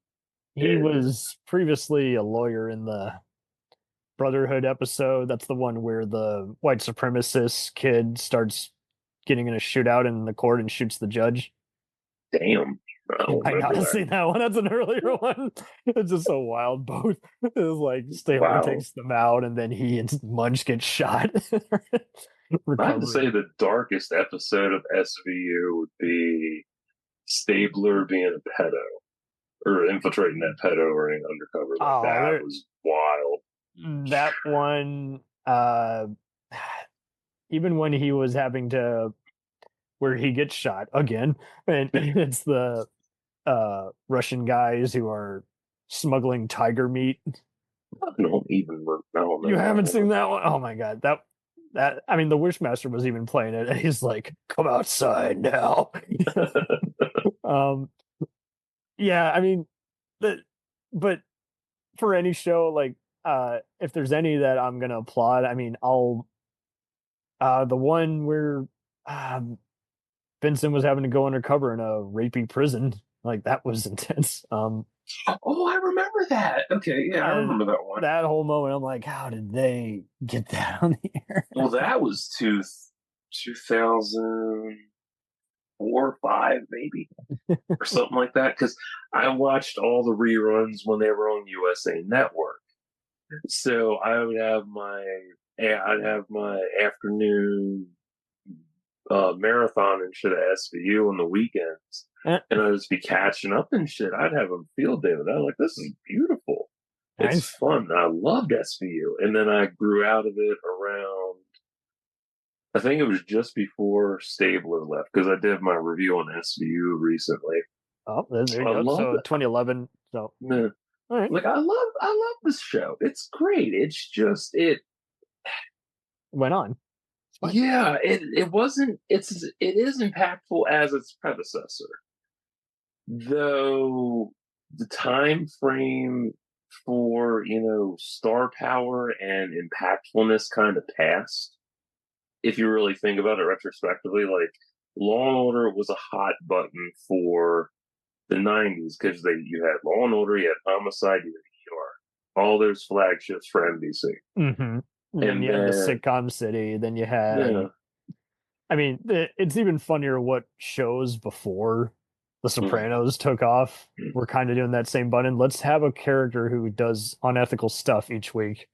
He was previously a lawyer in the Brotherhood episode. That's the one where the white supremacist kid starts getting in a shootout in the court and shoots the judge. Damn. I know, remember I've that. seen that one. That's an earlier one. It's just so wild. Both it's like Stabler Wow. takes them out, and then he and Munch get shot. I have to Recovery. say the darkest episode of SVU would be Stabler being a pedo or infiltrating that pedo ring undercover. Like, Oh, that was wild. That one, even when he was having to, where he gets shot again, and it's the Russian guys who are smuggling tiger meat. I don't even remember. You haven't seen that one? Oh my god, that I mean, the Wishmaster was even playing it, and he's like, "Come outside now." Yeah, I mean, but for any show, like, if there's any that I'm gonna applaud, I mean, I'll the one where Vincent was having to go undercover in a rapey prison, like that was intense. Oh, I remember that. Okay, yeah, I remember that one. That whole moment, I'm like, how did they get that on the air? Well, that was 2004 or 5, maybe, or something like that. Because I watched all the reruns when they were on USA Network. So I'd have my afternoon marathon and shit at SVU on the weekends, and I'd just be catching up and shit. I'd have a field day with that. I'm like, this is beautiful. It's Nice. fun. I loved SVU, and then I grew out of it around. I think it was just before Stabler left, because I did my review on SVU recently. Oh, there you I go. love So it. 2011. So Yeah. all right, Like I love this show. It's great. It's just it. went on. Fine. Yeah, it wasn't. It is impactful as its predecessor, though the time frame for star power and impactfulness kind of passed. If you really think about it retrospectively, like Law and Order was a hot button for the 90s because you had Law and Order, you had Homicide, you had ER, all those flagships for NBC. Mm-hmm. And you had the sitcom city. Then you had. I mean, it's even funnier what shows before The Sopranos took off were kind of doing that same button. Let's have a character who does unethical stuff each week.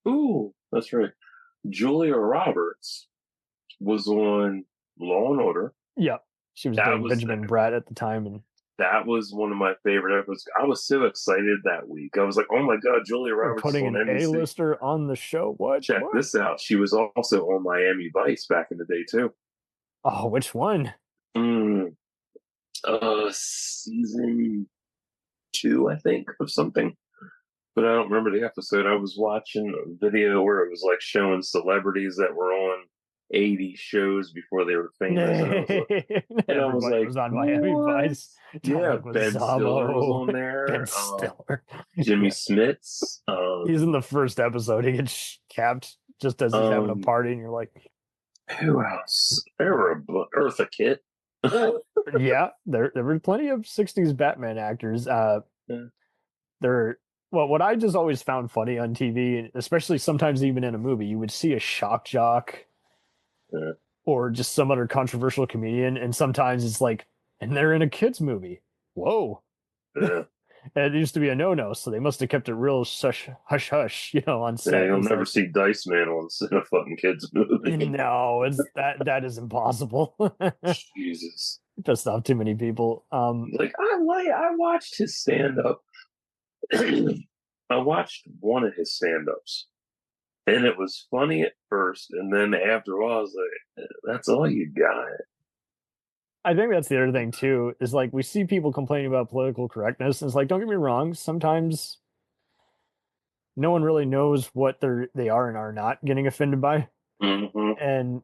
Ooh, that's right. Julia Roberts was on Law and Order. Yeah, she was doing Benjamin Bratt at the time, and that was one of my favorite episodes. I was so excited that week. I was like, "Oh my god, Julia we're Roberts putting on an NBC. A-lister on the show." What? Check this out. She was also on Miami Vice back in the day too. Oh, which one? Season 2, I think, of something. But I don't remember the episode. I was watching a video where it was like showing celebrities that were on 80 shows before they were famous. And I was like, was on Miami Vice. Yeah, Ben Stiller was on there. Ben Stiller. Jimmy Smits. He's in the first episode. He gets capped just as he's having a party, and you're like, who else? There were Eartha Kitt. Yeah, there were plenty of 60s Batman actors. What I just always found funny on TV, especially sometimes even in a movie, you would see a shock jock or just some other controversial comedian, and sometimes it's like, and they're in a kids movie. Whoa. Yeah. And it used to be a no-no, so they must have kept it real hush-hush, on set. Yeah, you'll never see Dice Man on a fucking kids movie. No, that is impossible. Jesus. Pissed off too many people. I watched his stand-up. I watched one of his stand-ups, and it was funny at first, and then after a while, I was like, that's all you got. I think that's the other thing too, is like we see people complaining about political correctness, and it's like, don't get me wrong, sometimes no one really knows what they are and are not getting offended by. Mm-hmm.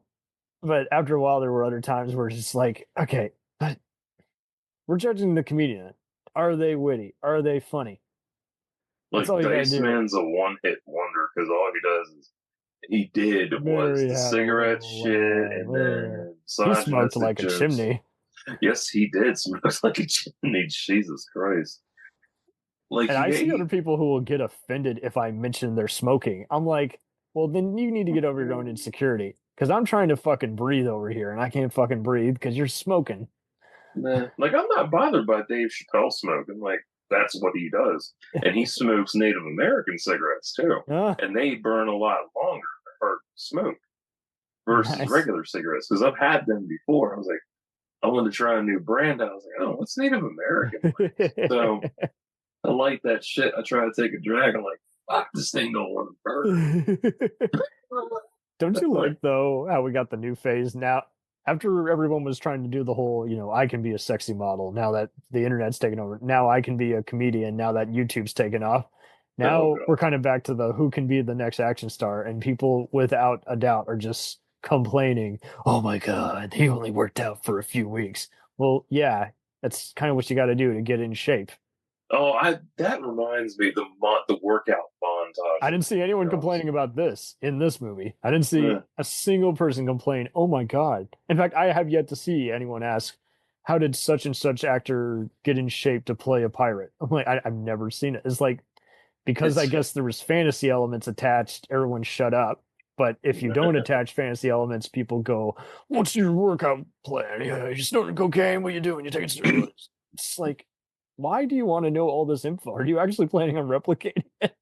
But after a while, there were other times where it's just like, okay, but we're judging the comedian. Are they witty? Are they funny? Like Dice Man's a one-hit wonder because all he did was the cigarette shit, and then he smoked like a chimney. Yes, he did smoke like a chimney. Jesus Christ! Like, And I see he- other people who will get offended if I mention they're smoking. I'm like, well, then you need to get over your own insecurity. Because I'm trying to fucking breathe over here and I can't fucking breathe because you're smoking. nah. Like, I'm not bothered by Dave Chappelle smoking. Like, that's what he does. And he smokes Native American cigarettes too. Ah, And they burn a lot longer or smoke versus Nice. regular cigarettes. Because I've had them before. I was like, I wanted to try a new brand. I was like, oh, what's Native American? So I light that shit. I try to take a drag. I'm like, fuck, this thing don't want to burn. Don't you like though how we got the new phase now? After everyone was trying to do the whole, I can be a sexy model. Now that the internet's taken over, now I can be a comedian. Now that YouTube's taken off, now Oh, God. we're kind of back to the who can be the next action star, and people without a doubt are just complaining. Oh my god, he only worked out for a few weeks. Well, yeah, that's kind of what you got to do to get in shape. Oh, that reminds me the workout montage. I didn't see anyone Yes. complaining about this in this movie. I didn't see Yeah. a single person complain, "Oh my god." In fact, I have yet to see anyone ask, "How did such and such actor get in shape to play a pirate?" I'm like, I've never seen it. It's like because I It's- guess there was fantasy elements attached, everyone shut up. But if you don't attach fantasy elements, people go, "What's your workout plan? Yeah, you snorting cocaine? What you doing? You taking steroids?" It's like, why do you want to know all this info? Are you actually planning on replicating it?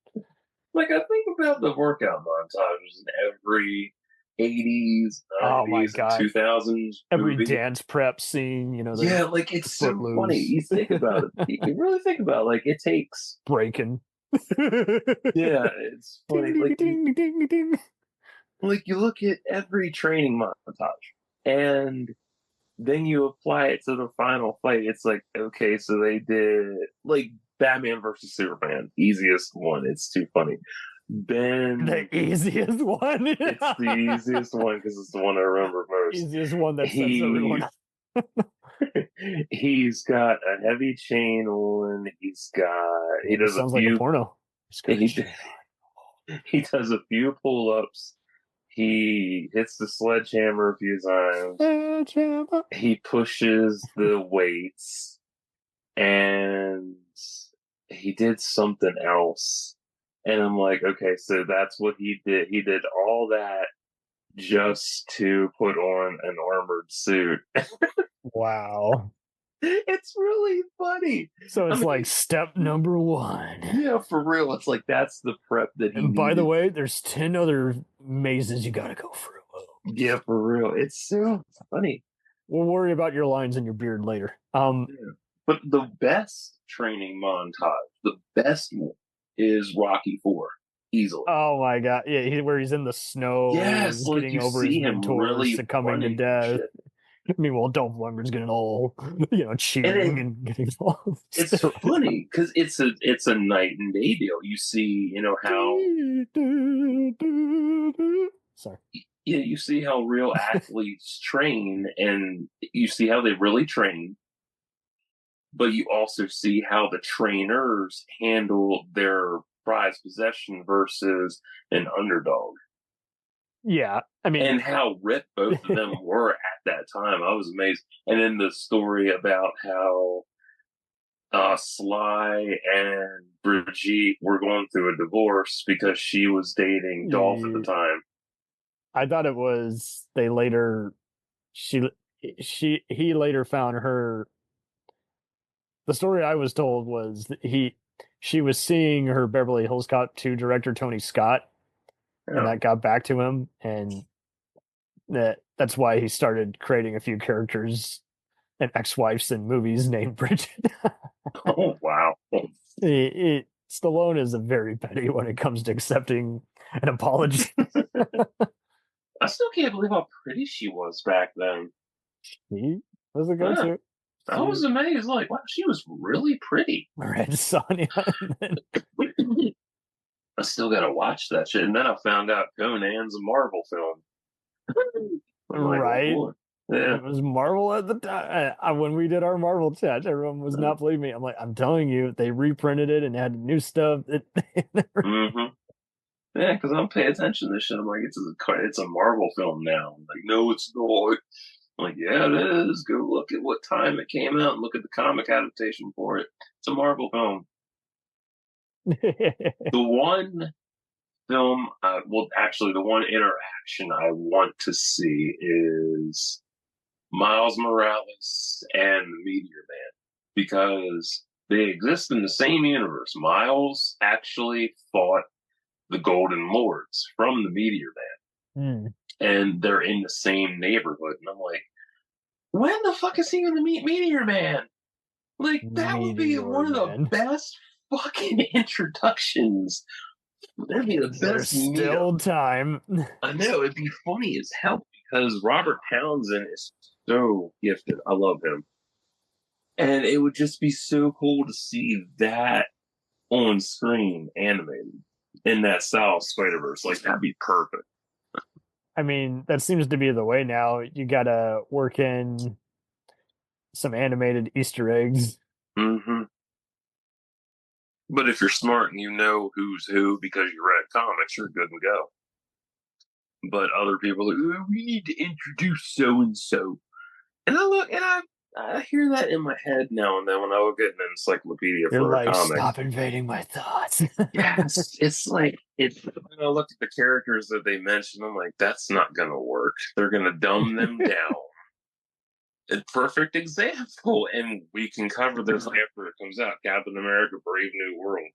Like, I think about the workout montages in every 80s, 90s, Oh my God. 2000s Every movie. dance prep scene, the Yeah, like, it's so Footloose. funny. You think about it. You really think about it. Like, it takes... breaking. Yeah, it's funny. Ding, Like, ding, ding, ding, ding. you look at every training montage, and then you apply it to the final fight. It's like, okay, so they did like Batman versus Superman, easiest one. It's too funny. Then The easiest one. it's the easiest one because it's the one I remember most. Easiest one that sets He- everyone up. He's got a heavy chain on. He does Sounds a like few. a porno. He does a few pull-ups. He hits the sledgehammer a few times. He pushes the weights, and he did something else. And I'm like, okay, so that's what he did. He did all that just to put on an armored suit. Wow. It's really funny. So it's I mean- like step number 1. Yeah, for real. It's like that's the prep that he And by the needed. way, there's 10 other mazes you gotta go through. Yeah, for real. It's so funny. We'll worry about your lines and your beard later. But the best training montage, the best one, is Rocky 4. Easily. Oh my god. Yeah, where he's in the snow, Yes, like getting you over his see him mentors, really succumbing to running and death. shit. Meanwhile, Dolph Lundgren's getting all, cheering and getting all. It's funny because it's a night and day deal. You see, how Sorry. you see how real athletes train, and you see how they really train. But you also see how the trainers handle their prized possession versus an underdog. Yeah, I mean, And how ripped both of them were at that time. I was amazed. And then the story about how Sly and Brigitte were going through a divorce because she was dating Dolph at the time. I thought it was he later found her. The story I was told was that she was seeing her Beverly Hills Cop 2 director Tony Scott, Yeah. and that got back to him, and that's why he started creating a few characters and ex-wives in movies named Bridget. Oh, wow. Stallone is a very petty when it comes to accepting an apology. I still can't believe how pretty she was back then. He was a go-to. I was amazed. Like, wow, she was really pretty. Red Sonja. I still gotta watch that shit. And then I found out Conan's a Marvel film. I'm like, oh, Right? boy. Yeah. It was Marvel at the time. When we did our Marvel chat, everyone was not believing me. I'm like, I'm telling you, they reprinted it and added new stuff. Mm-hmm. Yeah, because I'm paying attention to this shit. I'm like, it's a Marvel film now. I'm like, no, it's not. I'm like, yeah, it is. Go look at what time it came out and look at the comic adaptation for it. It's a Marvel film. The one film, actually, the one interaction I want to see is Miles Morales and the Meteor Man, because they exist in the same universe. Miles actually fought the Golden Lords from the Meteor Man, and they're in the same neighborhood. And I'm like, when the fuck is he going to meet Meteor Man? Like, that would be one of the best fucking introductions. That'd be the There's best still meetup. time. I know, it'd be funny as hell because Robert Townsend is so gifted. I love him. And it would just be so cool to see that on screen animated in that style of Spider-Verse. Like, that'd be perfect. I mean, that seems to be the way now. You gotta work in some animated Easter eggs. Mm-hmm. But if you're smart and you know who's who because you read comics, you're good to go. But other people are like, we need to introduce so and so. And I look and I hear that in my head now and then when I look at an encyclopedia You're for like, a comic. stop invading my thoughts. Yes, it's like when I look at the characters that they mention, I'm like, that's not gonna work. They're gonna dumb them down. A perfect example, and we can cover this after it comes out. Captain America: Brave New World.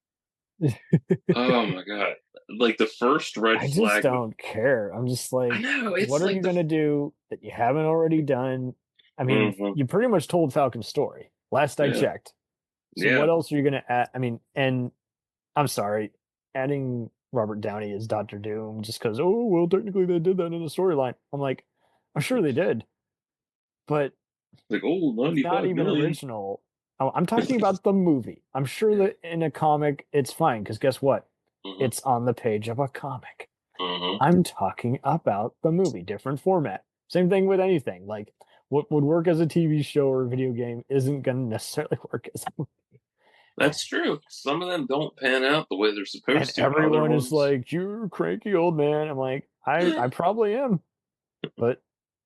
Oh my god! Like the first red I flag. just don't care. I'm just like, I know. It's what are like you gonna do that you haven't already done? I mean, you pretty much told Falcon's story last I checked. So what else are you gonna add? I mean, and I'm sorry, adding Robert Downey as Doctor Doom just because, oh well, technically they did that in the storyline. I'm like, I'm sure they did, but like, oh, it's not even original. I'm talking about the movie. I'm sure that in a comic it's fine because guess what? It's on the page of a comic. I'm talking about the movie, different format. Same thing with anything. Like what would work as a TV show or a video game isn't going to necessarily work as a movie. That's true. Some of them don't pan out the way they're supposed to. Everyone is like, "You're a cranky old man." I'm like, I probably am, but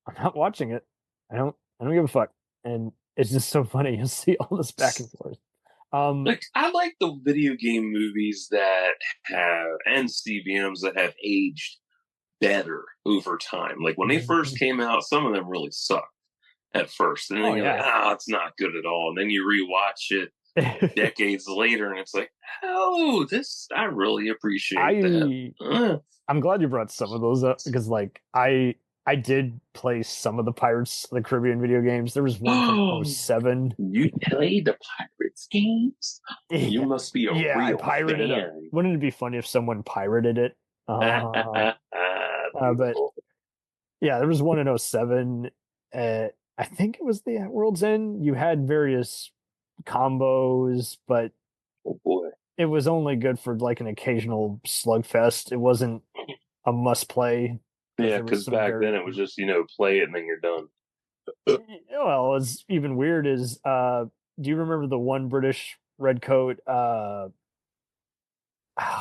I'm not watching it. I don't give a fuck. And it's just so funny to see all this back and forth. Like I like the video game movies that have and CBMs that have aged better over time. Like when they first came out, some of them really sucked at first, and then you're like, it's not good at all. And then you rewatch it decades later, and it's like, oh, this I really appreciate that. I'm glad you brought some of those up because, like, I did play some of the Pirates of the Caribbean video games. There was one from 07. You played the Pirates games? You must be a real I pirated fan. it. Wouldn't it be funny if someone pirated it? But yeah, there was one in 07. I think it was the At World's End. You had various combos, but oh boy, it was only good for like an occasional slugfest. It wasn't a must play. Yeah, because back then it was just, play it and then you're done. Well, what's even weird is, do you remember the one British redcoat?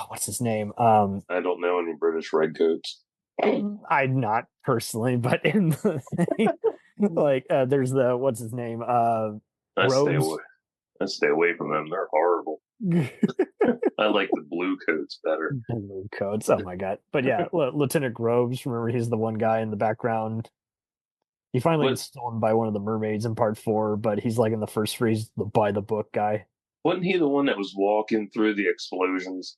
What's his name? I don't know any British redcoats. I not personally, but in the thing, like, there's the what's his name? I stay away from them. They're horrible. I like the blue coats better. Blue coats. Oh my god! But yeah, Lieutenant Groves. Remember, he's the one guy in the background. He finally gets stolen by one of the mermaids in part 4, but he's like in the first 3, he's the by the book guy. Wasn't he the one that was walking through the explosions?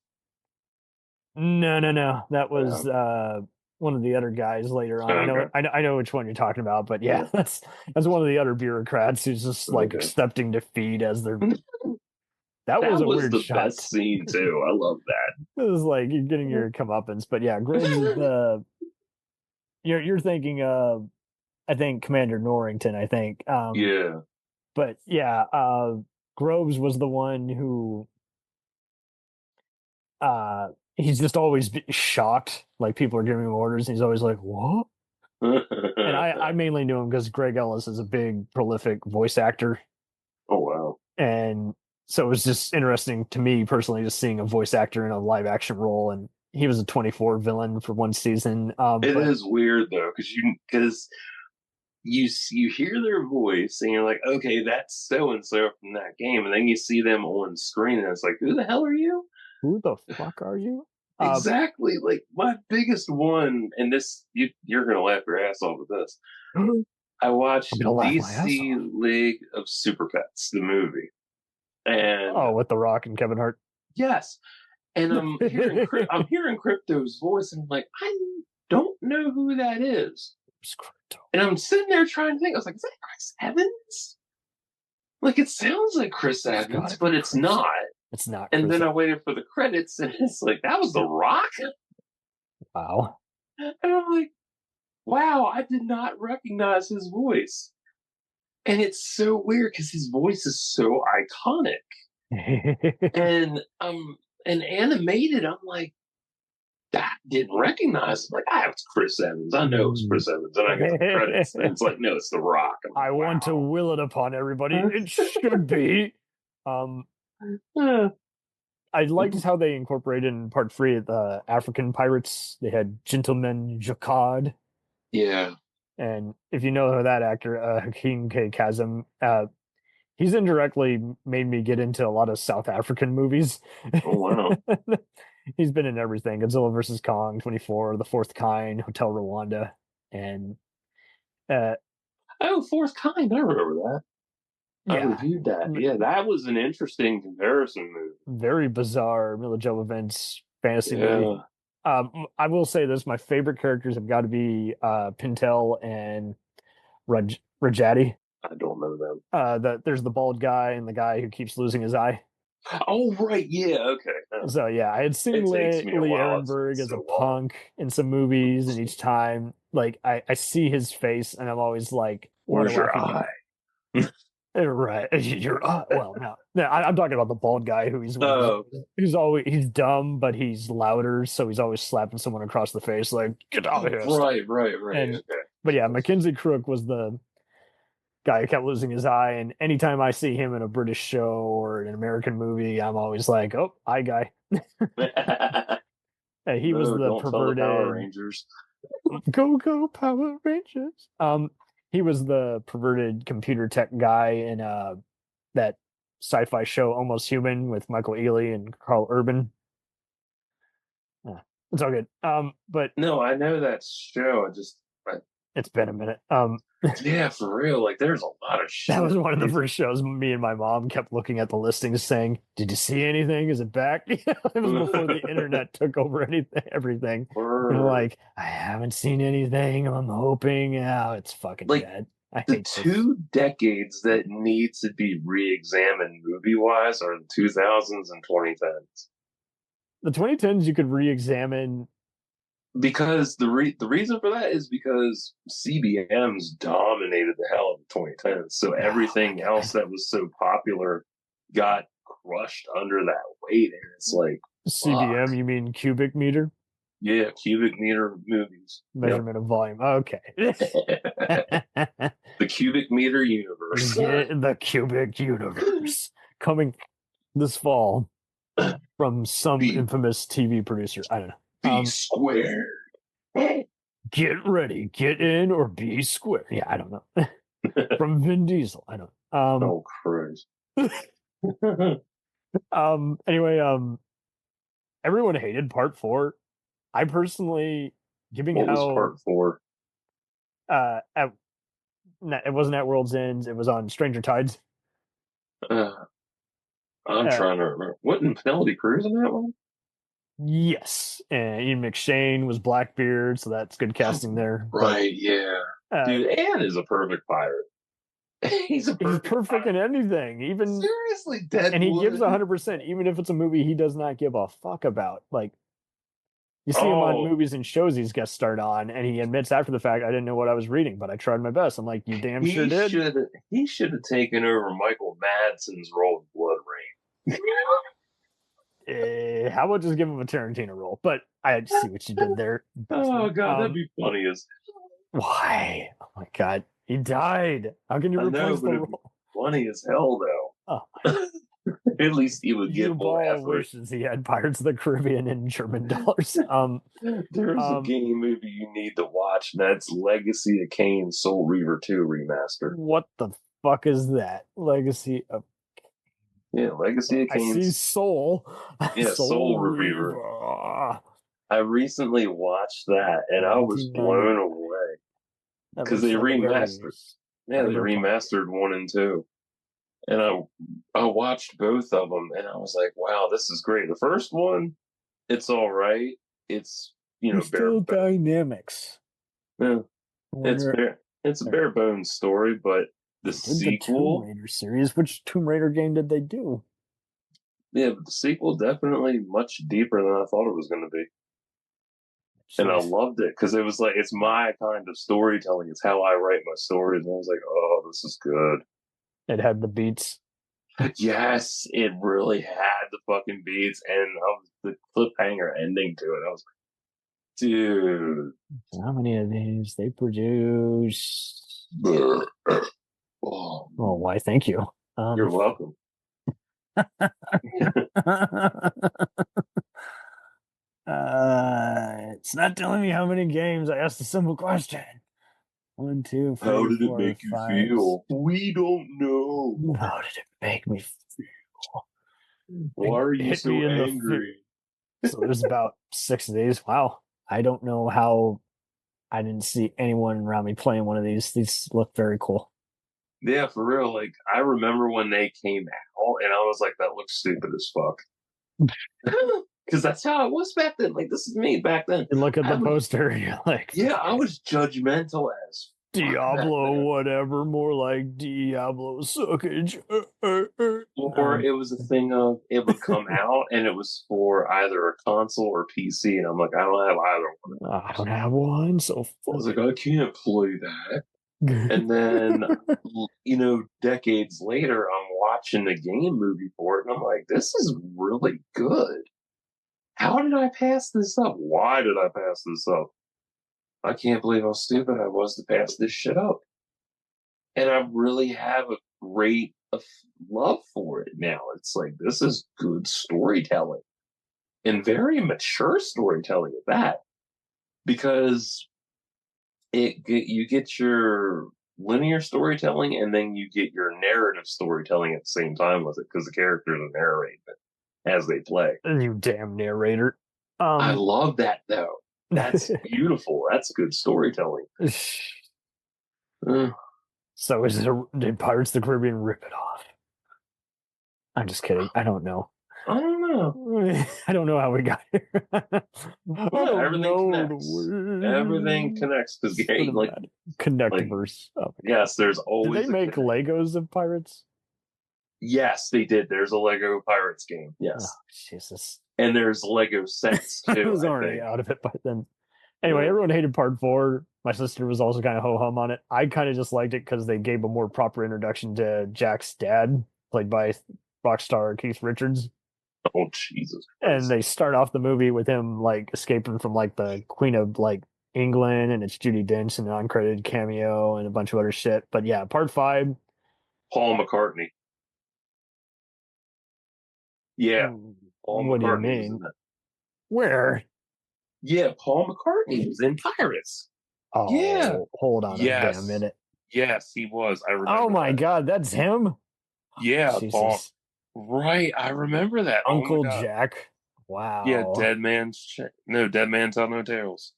No. That was one of the other guys later on. Okay. I know which one you're talking about, but yeah, that's one of the other bureaucrats who's just like accepting defeat as they're. That was a weird the shot. Best scene too. I love that. It was like you're getting your comeuppance, but yeah, Groves is you're thinking of, I think, Commander Norrington. I think. Yeah. But yeah, Groves was the one who. He's just always shocked, like people are giving him orders, and he's always like, "What?" And I mainly knew him because Greg Ellis is a big, prolific voice actor. Oh wow! And so it was just interesting to me personally, just seeing a voice actor in a live action role, and he was a 24 villain for one season. It is weird though, because you hear their voice and you're like, okay, that's so and so from that game, and then you see them on screen, and it's like, who the hell are you? Who the fuck are you? Exactly. Like my biggest one, and this you're gonna laugh your ass off with this. I watched I'm gonna laugh my ass DC off. League of Super Pets, the movie, and With The Rock and Kevin Hart. yes, and I'm hearing Crypto's voice, and I'm like, I don't know who that is. And I'm sitting there trying to think. I was like, is that Chris Evans? Like, it sounds like Chris Evans, but it's not. It's not. And Chris then I waited for the credits, and it's like, that was The Rock? Wow. And I'm like, wow, I did not recognize his voice. And it's so weird because his voice is so iconic. And animated, I'm like, I didn't recognize him. Like, it's Chris Evans. I know it's Chris Evans. And I get the credits. And it's like, no, it's The Rock. Like, I want to will it upon everybody. It should be. I liked how they incorporated in part 3 the African pirates. They had Gentleman Jacquard. Yeah. And if you know that actor, Hakeem K. Kazim, he's indirectly made me get into a lot of South African movies. Oh, wow. He's been in everything. Godzilla vs. Kong, 24, The Fourth Kind, Hotel Rwanda, and... Fourth Kind, I remember that. Yeah. I reviewed that. Yeah, that was an interesting comparison movie. Very bizarre Mila Jovovich fantasy movie. I will say this: my favorite characters have got to be Pintel and Rajati. I don't know them. There's the bald guy and the guy who keeps losing his eye. Oh, right. Yeah, okay. So, yeah, I had seen Lee Ehrenberg as a punk in some movies, and each time, like, I see his face, and I'm always like, where's your eye? Right, your eye. Well, no, I'm talking about the bald guy who's dumb, but he's louder, so he's always slapping someone across the face, like, get out of here. Right. And, okay. But yeah, Mackenzie Crook was the guy who kept losing his eye, and anytime I see him in a British show or an American movie, I'm always like, oh, eye guy. He was the perverted Power Rangers. Go Power Rangers. He was the perverted computer tech guy in that sci-fi show Almost Human with Michael Ealy and Carl Urban. It's all good. But no, I know that show. It's been a minute. Yeah, for real. Like, there's a lot of shit. That was one of the first shows me and my mom kept looking at the listings saying, did you see anything? Is it back? It was before the internet took over everything. And like, I haven't seen anything. I'm hoping. It's fucking dead. The 2 decades that need to be re-examined movie-wise are the 2000s and 2010s. The 2010s you could re-examine because the reason for that is because CBMs dominated the hell of the 2010s. So everything else that was so popular got crushed under that weight. And it's like, CBM, you mean cubic meter? Yeah, cubic meter movies. Measurement of volume. Okay. The cubic meter universe. The cubic universe. Coming this fall from some infamous TV producer. I don't know. Be squared. Get ready, get in, or be squared. Yeah, I don't know. From Vin Diesel. I don't know. Oh, Christ. Anyway, everyone hated part 4. I personally, what was part 4? It wasn't at World's End. It was on Stranger Tides. I'm trying to remember. Wasn't Penelope Cruz in that one? Yes, and Ian McShane was Blackbeard, so that's good casting there. Right, yeah. Dude, Anne is a perfect pirate. He's perfect in anything, even seriously, Deadwood. And he gives 100%, even if it's a movie he does not give a fuck about. Like, you see him on movies and shows he's guest starred on, and he admits after the fact, I didn't know what I was reading, but I tried my best. I'm like, you damn sure did. He should have taken over Michael Madsen's role in Blood Rain. How about just give him a Tarantino role? But I see what you did there. Oh, God, that'd be funny as... Why? Oh, my God. He died. How can you replace the role? Funny as hell, though. Oh. At least he would get more effort. Wishes he had Pirates of the Caribbean in German dollars. There's a game movie you need to watch, and that's Legacy of Kain Soul Reaver 2 Remastered. What the fuck is that? Legacy of... Yeah, Legacy of I see Kain. Soul. Yeah, Soul Reaver. I recently watched that and I was 1990. blown away That because looks they like a very remastered. Yeah, they cyberpunk. remastered 1 and 2, and I watched both of them, and I was like, wow, this is great. The first one, it's all right. It's There's still dynamics. yeah, I wonder, it's a bare bones story, but the did the Tomb sequel, Raider series? Which Tomb Raider game did they do? yeah, but the sequel definitely much deeper than I thought it was going to be. And I Jeez. loved it because it was like it's my kind of storytelling. It's how I write my stories. And I was like, oh, this is good. It had the beats. Yes, it really had the fucking beats and the cliffhanger ending to it. I was like, dude. How many of these they produce? Oh, Oh, why? Thank you. you're welcome. It's not telling me how many games. I asked a simple question. 1, 2, 3, How did it 4, make you 5, feel? We don't know. How did it make me feel? Why are you hit so me in the angry? So there's about 6 of these. Wow. I don't know how I didn't see anyone around me playing one of these. These look very cool. Yeah, for real. Like, I remember when they came out, and I was like, that looks stupid as fuck. Because that's how it was back then. Like, this is me back then. You look at the poster and you're like, yeah, I was judgmental as Diablo, whatever, more like Diablo suckage. Or it was a thing of it would come out and it was for either a console or PC, and I'm like, I don't have either one. I don't have one, so I was like, I can't play that. And then, decades later, I'm watching the game movie for it, and I'm like, this is really good. How did I pass this up? Why did I pass this up? I can't believe how stupid I was to pass this shit up. And I really have a great love for it now. It's like, this is good storytelling and very mature storytelling at that, because you get your linear storytelling and then you get your narrative storytelling at the same time with it, because the characters are narrating it as they play. You damn narrator. I love that though. That's beautiful. That's good storytelling. So did Pirates of the Caribbean rip it off? I'm just kidding. I don't know. I don't know. I don't know how we got here. Everything connects. Everything connects because Connectiverse. Yes, there's always. Did they make Legos of pirates? Yes, they did. There's a Lego Pirates game. Yes. Oh, Jesus. And there's Lego sets too. I was already out of it by then. Anyway, everyone hated part 4. My sister was also kind of ho-hum on it. I kind of just liked it because they gave a more proper introduction to Jack's dad, played by rock star Keith Richards. Oh, Jesus Christ. And they start off the movie with him like escaping from like the Queen of like England, and it's Judi Dench and an uncredited cameo and a bunch of other shit. But yeah, part 5. Paul McCartney. Yeah. Paul What McCartney do you mean? Where? Yeah, Paul McCartney was in Pirates. Oh, yeah. Hold on a damn minute. Yes, he was. I remember. Oh my God, that's him. Yeah, Jesus. Paul. Right, I remember that. Uncle Jack. Wow. Yeah, Dead Man Tell No Tales.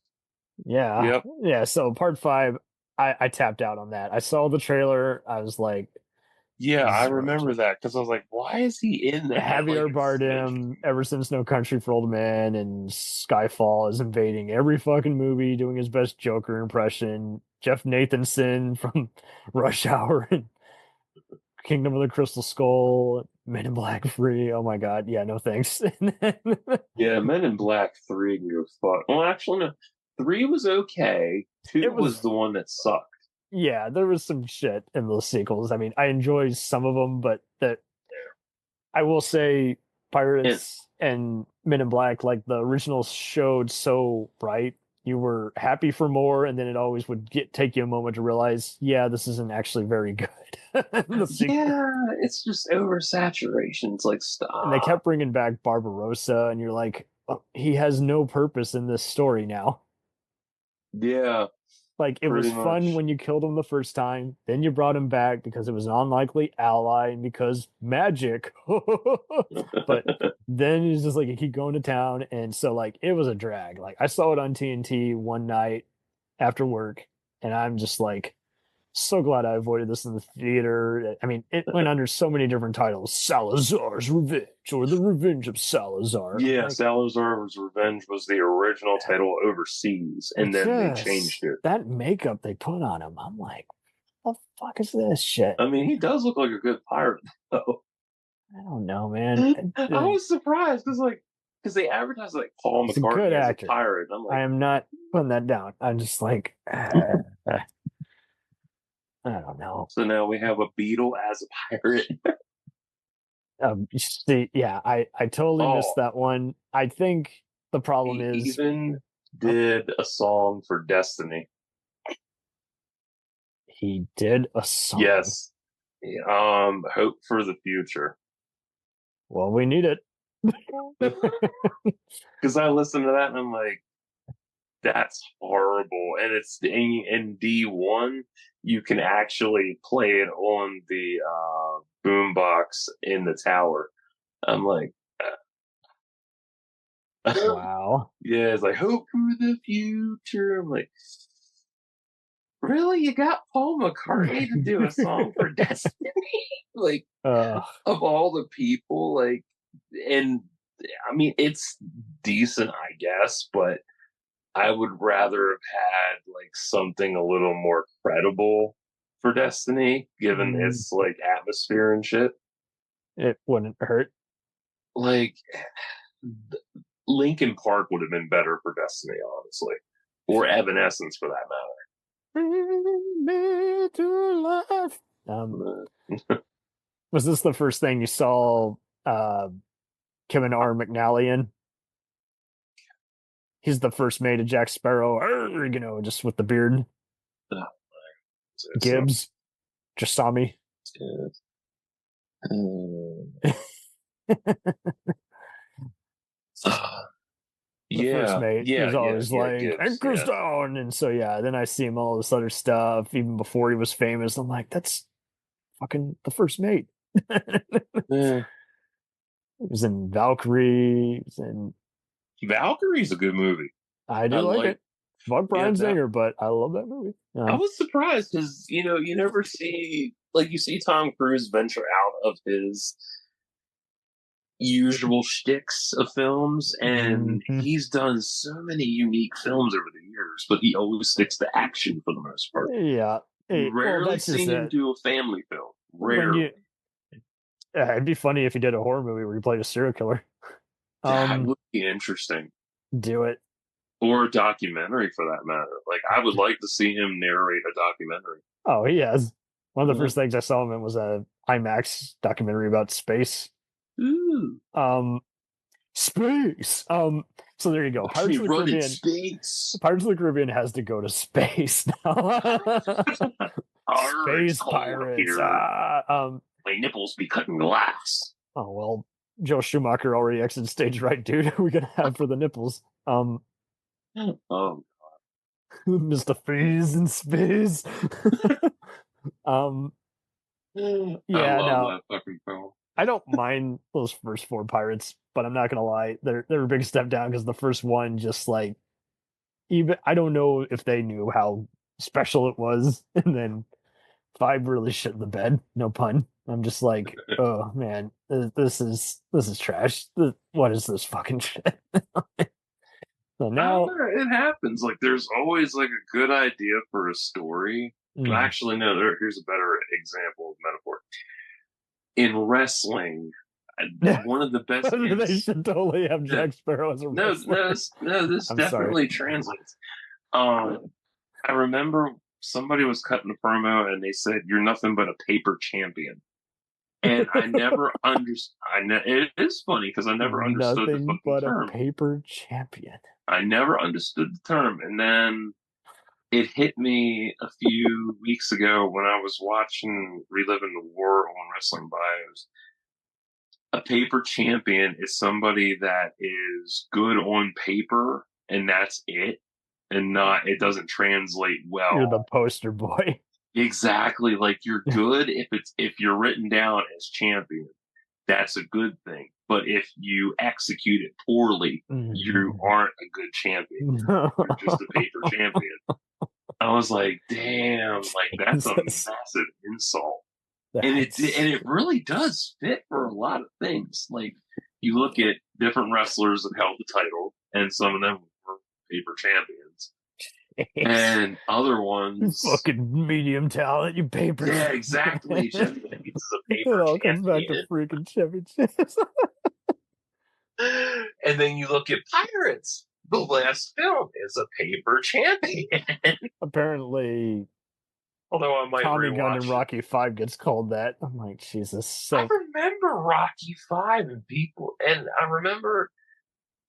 Yeah. Yep. Yeah. So part 5, I tapped out on that. I saw the trailer. I was like, yeah, I remember that because I was like, why is he in that? Javier Bardem, ever since No Country for Old Men and Skyfall, is invading every fucking movie, doing his best Joker impression. Jeff Nathanson from Rush Hour and Kingdom of the Crystal Skull, Men in Black 3. Oh my God. Yeah, no thanks. Yeah, Men in Black 3 can go fuck. Well, actually, no. 3 was okay. 2 was the one that sucked. Yeah, there was some shit in those sequels. I mean, I enjoyed some of them, but I will say Pirates and Men in Black, like the original showed so bright. You were happy for more, and then it always would take you a moment to realize, yeah, this isn't actually very good. Yeah, it's just oversaturation. It's like, stop. And they kept bringing back Barbarossa, and you're like, oh, he has no purpose in this story now. Yeah. Like it was Pretty fun much. when you killed him the first time, then you brought him back because it was an unlikely ally and because magic. But then it's just like you keep going to town, and so like it was a drag. Like I saw it on TNT one night after work, and I'm just like so glad I avoided this in the theater. I mean, it went under so many different titles: Salazar's Revenge or The Revenge of Salazar. I'm Yeah, like, Salazar's Revenge was the original title overseas, and then they changed it. that makeup they put on him. I'm like, what the fuck is this shit? I mean, he does look like a good pirate, though. I don't know, man. I was surprised because they advertised like Paul He's a good McCartney as actor. a pirate. I'm I like, am not putting that down. I'm just like, I don't know. so now we have a Beatle as a pirate. See, yeah, I totally missed Oh, that one. I think the problem he is even did a song for Destiny. he did a song. Yes. Hope for the Future. Well, we need it. Because I listened to that and I'm like, that's horrible. And it's in D1, you can actually play it on the boombox in the tower. I'm like, Wow. yeah, it's like hope for the future. I'm like, really? You got Paul McCartney to do a song for Destiny? Like, Uh, of all the people, like, and I mean, it's decent, I guess, but I would rather have had like something a little more credible for Destiny, given its like atmosphere and shit. it wouldn't hurt. Like, Linkin Park would have been better for Destiny, honestly, or Evanescence for that Bring me to life. matter. Was this the first thing you saw Kevin R. McNally in? He's the first mate of Jack Sparrow, just with the beard. Gibbs just saw me. The first mate, he's always like, Gibbs, anchors down. And so, yeah, then I see him all this other stuff, even before he was famous. I'm like, that's fucking the first mate. yeah. He was in Valkyrie. He was in... Valkyrie's a good movie. I do like it. Fuck Brian yeah, Singer, but I love that movie. I was surprised because you never see you see Tom Cruise venture out of his usual shticks of films, and he's done so many unique films over the years, but he always sticks to action for the most part. Yeah, Rarely seen him do a family film. Rarely. It'd be funny if he did a horror movie where he played a serial killer. That would be interesting. Do it. Or a documentary for that matter. Like, I would like to see him narrate a documentary. Oh, he has. One of the first things I saw him in was a IMAX documentary about space. Ooh. Space. So there you go. Pirates of the Caribbean. Space. Pirates of the Caribbean has to go to space now. Space pirates. My nipples be cutting glass. Oh well, Joe Schumacher already exited stage right, dude. Who we gonna have for the nipples? Oh, Mr. Freeze in space. Yeah, I love no, that fucking film. I don't mind those first four pirates, but I'm not gonna lie, they're a big step down because the first one just like even I don't know if they knew how special it was, and then 5 really shit the bed. No pun. I'm just like, oh man, this is trash. What is this fucking shit? So now it happens. Like, there's always like a good idea for a story. Actually, no. Here's a better example of metaphor. In wrestling, one of the best. They should totally have Jack Sparrow as a wrestler. No. This definitely translates. I remember somebody was cutting a promo and they said, "You're nothing but a paper champion." And I never understood. It is funny because I never understood the fucking but term. A paper champion. I never understood the term, and then it hit me a few weeks ago when I was watching Reliving the War on Wrestling Bios. A paper champion is somebody that is good on paper, and that's it. and it doesn't translate well. You're the poster boy. Exactly. Like you're good if you're written down as champion, that's a good thing. But if you execute it poorly, you aren't a good champion. You're just a paper champion. I was like, damn, like that's a massive insult. And it really does fit for a lot of things. Like you look at different wrestlers that held the title, and some of them were paper champions. And other ones, fucking medium talent, you paper. Yeah, exactly. Chevy Chase is a paper It all champion. comes back to freaking Chevy Chase. And then you look at Pirates. The last film is a paper champion. Apparently, although I might Tommy Gunn rewatch in Rocky 5 gets called that. I'm like, Jesus. So I remember Rocky 5 and I remember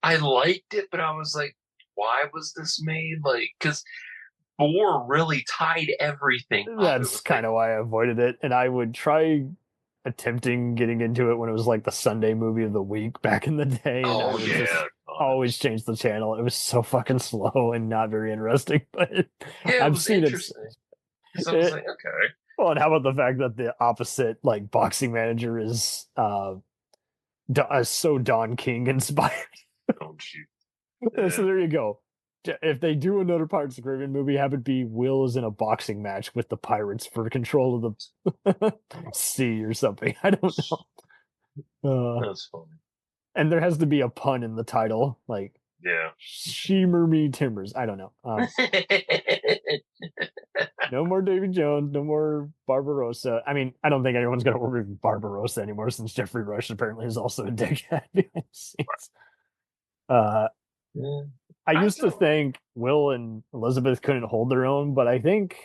I liked it, but I was like, why was this made? Like, because 4 really tied everything up. That's kind of why I avoided it. And I would try attempting getting into it when it was like the Sunday movie of the week back in the day. And I would just always change the channel. It was so fucking slow and not very interesting. But I've seen it. So I was like, okay. Well, and how about the fact that the opposite, like, boxing manager is so Don King inspired? Don't you? Yeah. So there you go. If they do another Pirates of the Caribbean movie, have it be Will is in a boxing match with the pirates for control of the sea or something. I don't know. That's funny. And there has to be a pun in the title, like Shimmer Me Timbers. I don't know. No more Davy Jones, no more Barbarossa. I mean, I don't think anyone's going to work with Barbarossa anymore since Jeffrey Rush apparently is also a dickhead behind the scenes. I used to think Will and Elizabeth couldn't hold their own, but I think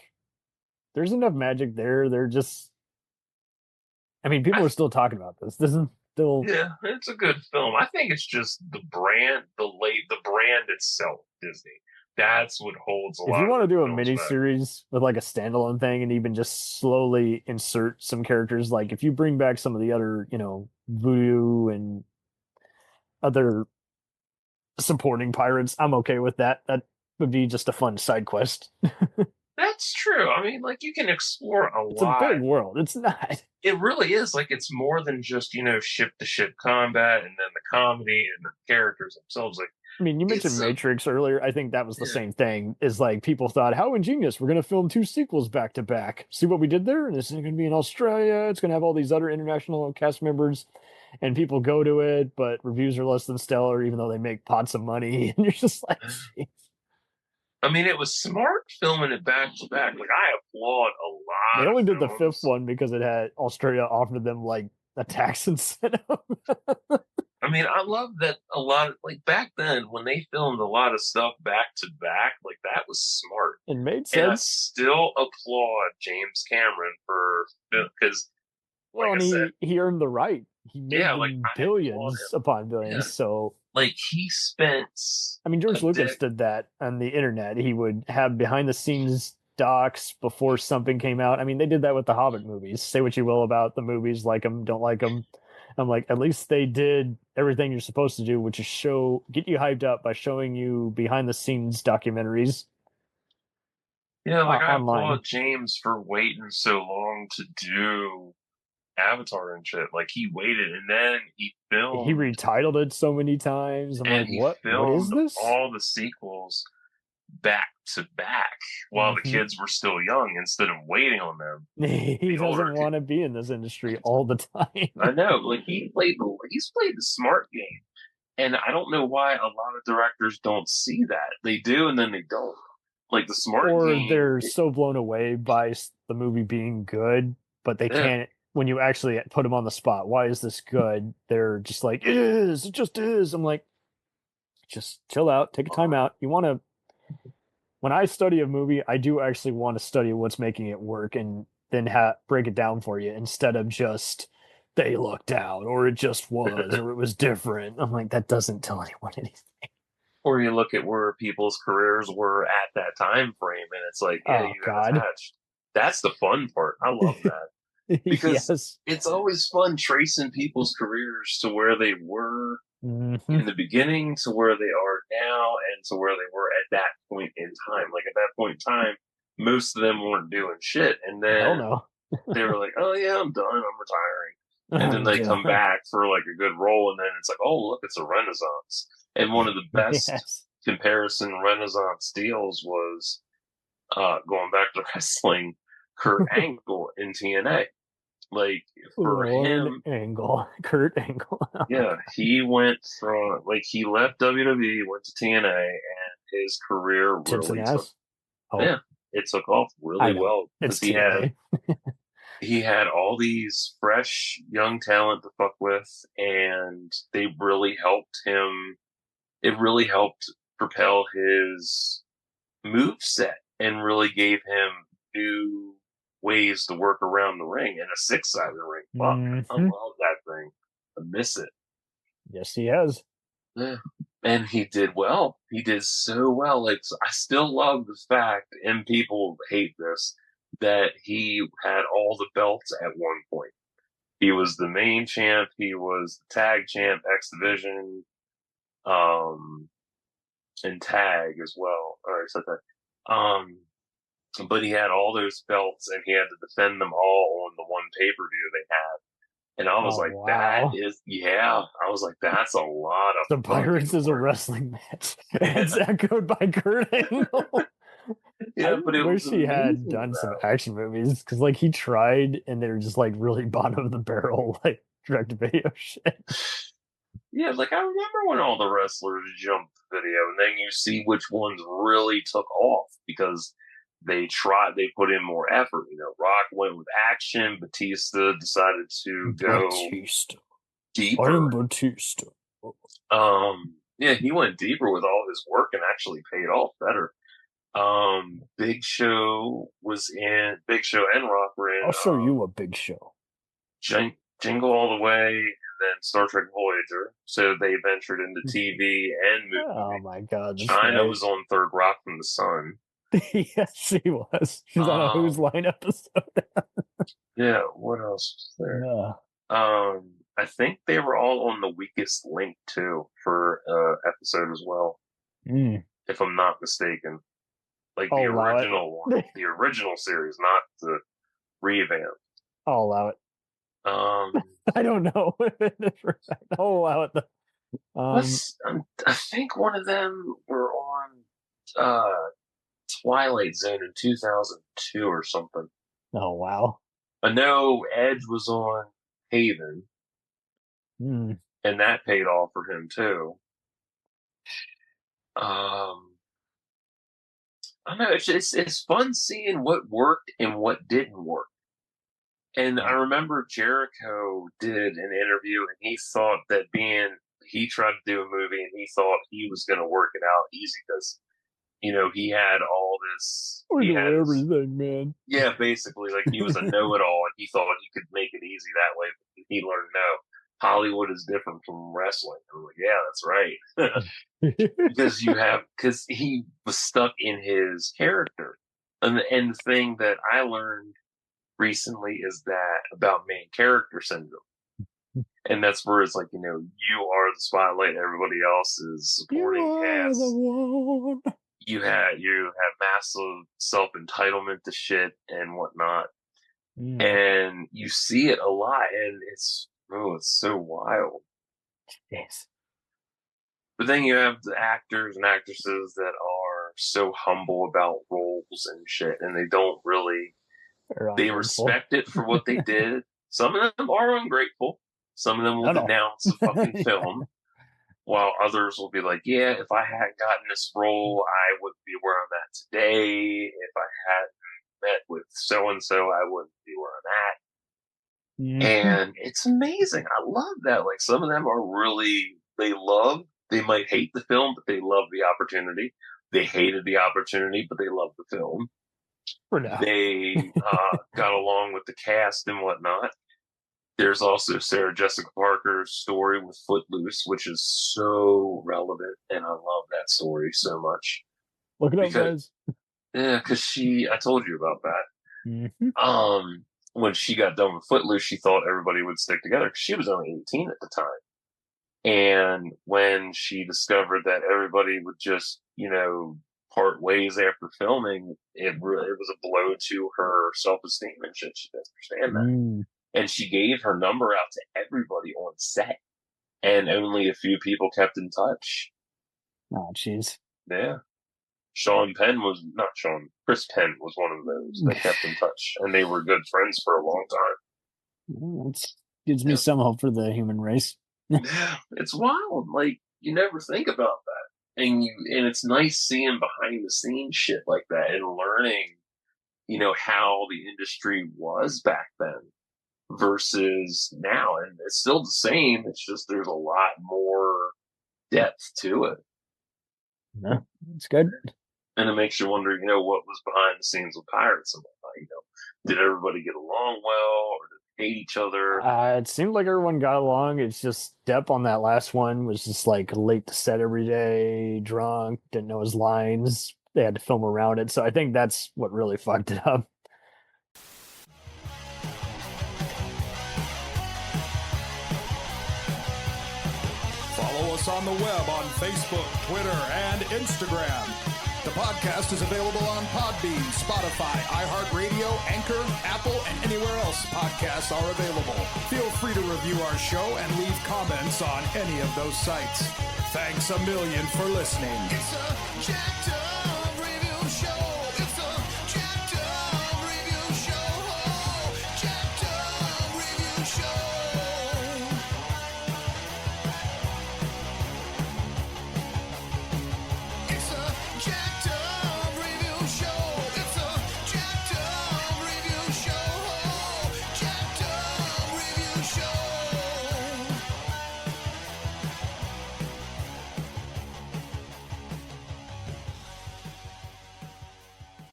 there's enough magic there. They're just, I mean, people are still talking about this. This is still, yeah, it's a good film. I think it's just the brand, the brand itself, Disney. That's what holds a lot. If you want to do a mini series with like a standalone thing and even just slowly insert some characters, like if you bring back some of the other, Voodoo and other supporting pirates, I'm okay with that. That would be just a fun side quest. That's true. I mean, like, you can explore a lot. It's a big world. It's not. It really is. Like, it's more than just, ship-to-ship combat and then the comedy and the characters themselves. Like, I mean, you mentioned Matrix earlier. I think that was the same thing. Is like people thought, how ingenious. We're going to film 2 sequels back to back. See what we did there? And this is going to be in Australia. It's going to have all these other international cast members. And people go to it, but reviews are less than stellar, even though they make pots of money. And you're just like, geez. I mean, it was smart filming it back to back. Like, I applaud a lot. They only did the 5th one because it had Australia offered them like a tax incentive. I mean, I love that a lot. Like back then, when they filmed a lot of stuff back to back, like that was smart. It made sense. And I still applaud James Cameron for because, well, like and he earned the right. He made billions upon billions. Yeah. So, like, he spent. I mean, George Lucas did that on the internet. He would have behind the scenes docs before something came out. I mean, they did that with the Hobbit movies. Say what you will about the movies, like them, don't like them. I'm like, at least they did everything you're supposed to do, which is get you hyped up by showing you behind the scenes documentaries. Yeah, like I applaud James for waiting so long to do Avatar and shit. Like, he waited and then he filmed. He retitled it so many times. I'm like, what is this? All the sequels back to back while the kids were still young instead of waiting on them. He doesn't want to be in this industry all the time. I know. Like, he's played the smart game. And I don't know why a lot of directors don't see that. They do and then they don't. Like, the smart game. Or they're so blown away by the movie being good, but they can't. When you actually put them on the spot, why is this good? They're just like, it just is. I'm like, just chill out, take a time out. You want to, when I study a movie, I do actually want to study what's making it work and then break it down for you instead of just, they lucked out or it just was or it was different. I'm like, that doesn't tell anyone anything. Or you look at where people's careers were at that time frame and it's like, you got attached. That's the fun part. I love that. Because Yes. it's always fun tracing people's careers to where they were Mhm. in the beginning to where they are now and to where they were at that point in time. Like at that point in time, most of them weren't doing shit. And Hell then no. they were like, oh yeah, I'm done. I'm retiring. And then I'm they come done. back for like a good role. And then it's like, oh, look, it's a renaissance. And one of the best Yes. comparison renaissance deals was going back to wrestling, Kurt Angle in TNA. Like for Lord him, Angle. Kurt Angle. yeah, he went from like he left WWE, went to TNA, and his career Tips and really took ass. Oh, yeah, it took off I really know. well It's because TNA. he had all these fresh young talent to fuck with, and they really helped him. It really helped propel his move set and really gave him new ways to work around the ring and a six-sided ring. Fuck, I Mhm. love that thing. I miss it. Yes, he has. Yeah. And he did well. He did so well. Like I still love the fact, and people hate this, that he had all the belts at one point. He was the main champ. He was the tag champ, X Division, um, and tag as well. Or I said that. But he had all those belts, and he had to defend them all on the one pay-per-view they had. And I was Oh, like, wow. yeah. I was like, that's a lot of The Pirates fucking is a work. wrestling match. It's echoed by Kurt Angle. Yeah, I but it wish was he had amazing, done some though. action movies because, like, he tried and they were just like really bottom of the barrel, like direct to video shit. Yeah, like I remember when all the wrestlers jumped the video, and then you see which ones really took off because they put in more effort. You know, Rock went with action, Batista decided to go Batista. I deeper. am Batista. Yeah, he went deeper with all his work and actually paid off better. Big Show and Rock were in I'll show you a big show. Jingle All the Way and then Star Trek Voyager. So they ventured into TV and movie. Oh my god, that's China right. was on Third Rock from the Sun. Yes, she was. She was on a Who's Line episode. Yeah, what else was there? Yeah. I think they were all on the Weakest Link too for episode as well, if I'm not mistaken. Like the I'll allow it. original one, the original series, not the revamp. I'll allow it. Um, I don't know. I'll allow it. I think one of them were on Twilight Zone in 2002 or something. Oh wow. I know Edge was on Haven, Mm. and that paid off for him too. I don't know. It's fun seeing what worked and what didn't work. And I remember Jericho did an interview, and he thought that he tried to do a movie, and he thought he was going to work it out easy because, you know, he had all this. We know everything, man. Yeah, basically, like he was a know-it-all, and he thought he could make it easy that way. But he learned no. Hollywood is different from wrestling. I'm like, yeah, that's right. because he was stuck in his character. And the thing that I learned recently is that about main character syndrome. And that's where it's like, you know, you are the spotlight, everybody else is supporting cast. You have massive self entitlement to shit and whatnot. And you see it a lot, and it's so wild. Yes. But then you have the actors and actresses that are so humble about roles and shit, and they don't really they respect it for what they did. Some of them are ungrateful. Some of them will denounce the fucking film, while others will be like, yeah, if I hadn't gotten this role, I wouldn't be where I'm at today. If I hadn't met with so-and-so, I wouldn't be where I'm at. And it's amazing. I love that. Like, some of them are really, they might hate the film, but they love the opportunity. They hated the opportunity, but they love the film. For now. They got along with the cast and whatnot. There's also Sarah Jessica Parker's story with Footloose, which is so relevant, and I love that story so much. Look it up, guys. Yeah, because I told you about that. when she got done with Footloose, she thought everybody would stick together because she was only 18 at the time. And when she discovered that everybody would just, part ways after filming, it was a blow to her self-esteem and shit. She didn't understand that. And she gave her number out to everybody on set, and only a few people kept in touch. Oh, jeez. Yeah. Chris Penn was one of those that kept in touch, and they were good friends for a long time. That gives me some hope for the human race. Yeah, it's wild. Like, you never think about that. And it's nice seeing behind the scenes shit like that and learning, how the industry was back then versus now. And it's still the same. It's just there's a lot more depth to it. Yeah, it's good. And it makes you wonder, what was behind the scenes with Pirates and whatnot. Did everybody get along well, or did they hate each other? It seemed like everyone got along. It's just Depp on that last one was just like late to set every day, drunk, didn't know his lines. They had to film around it. So I think that's what really fucked it up. Follow us on the web on Facebook, Twitter, and Instagram. The podcast is available on Podbean, Spotify, iHeartRadio, Anchor, Apple, and anywhere else podcasts are available. Feel free to review our show and leave comments on any of those sites. Thanks a million for listening. It's a jacked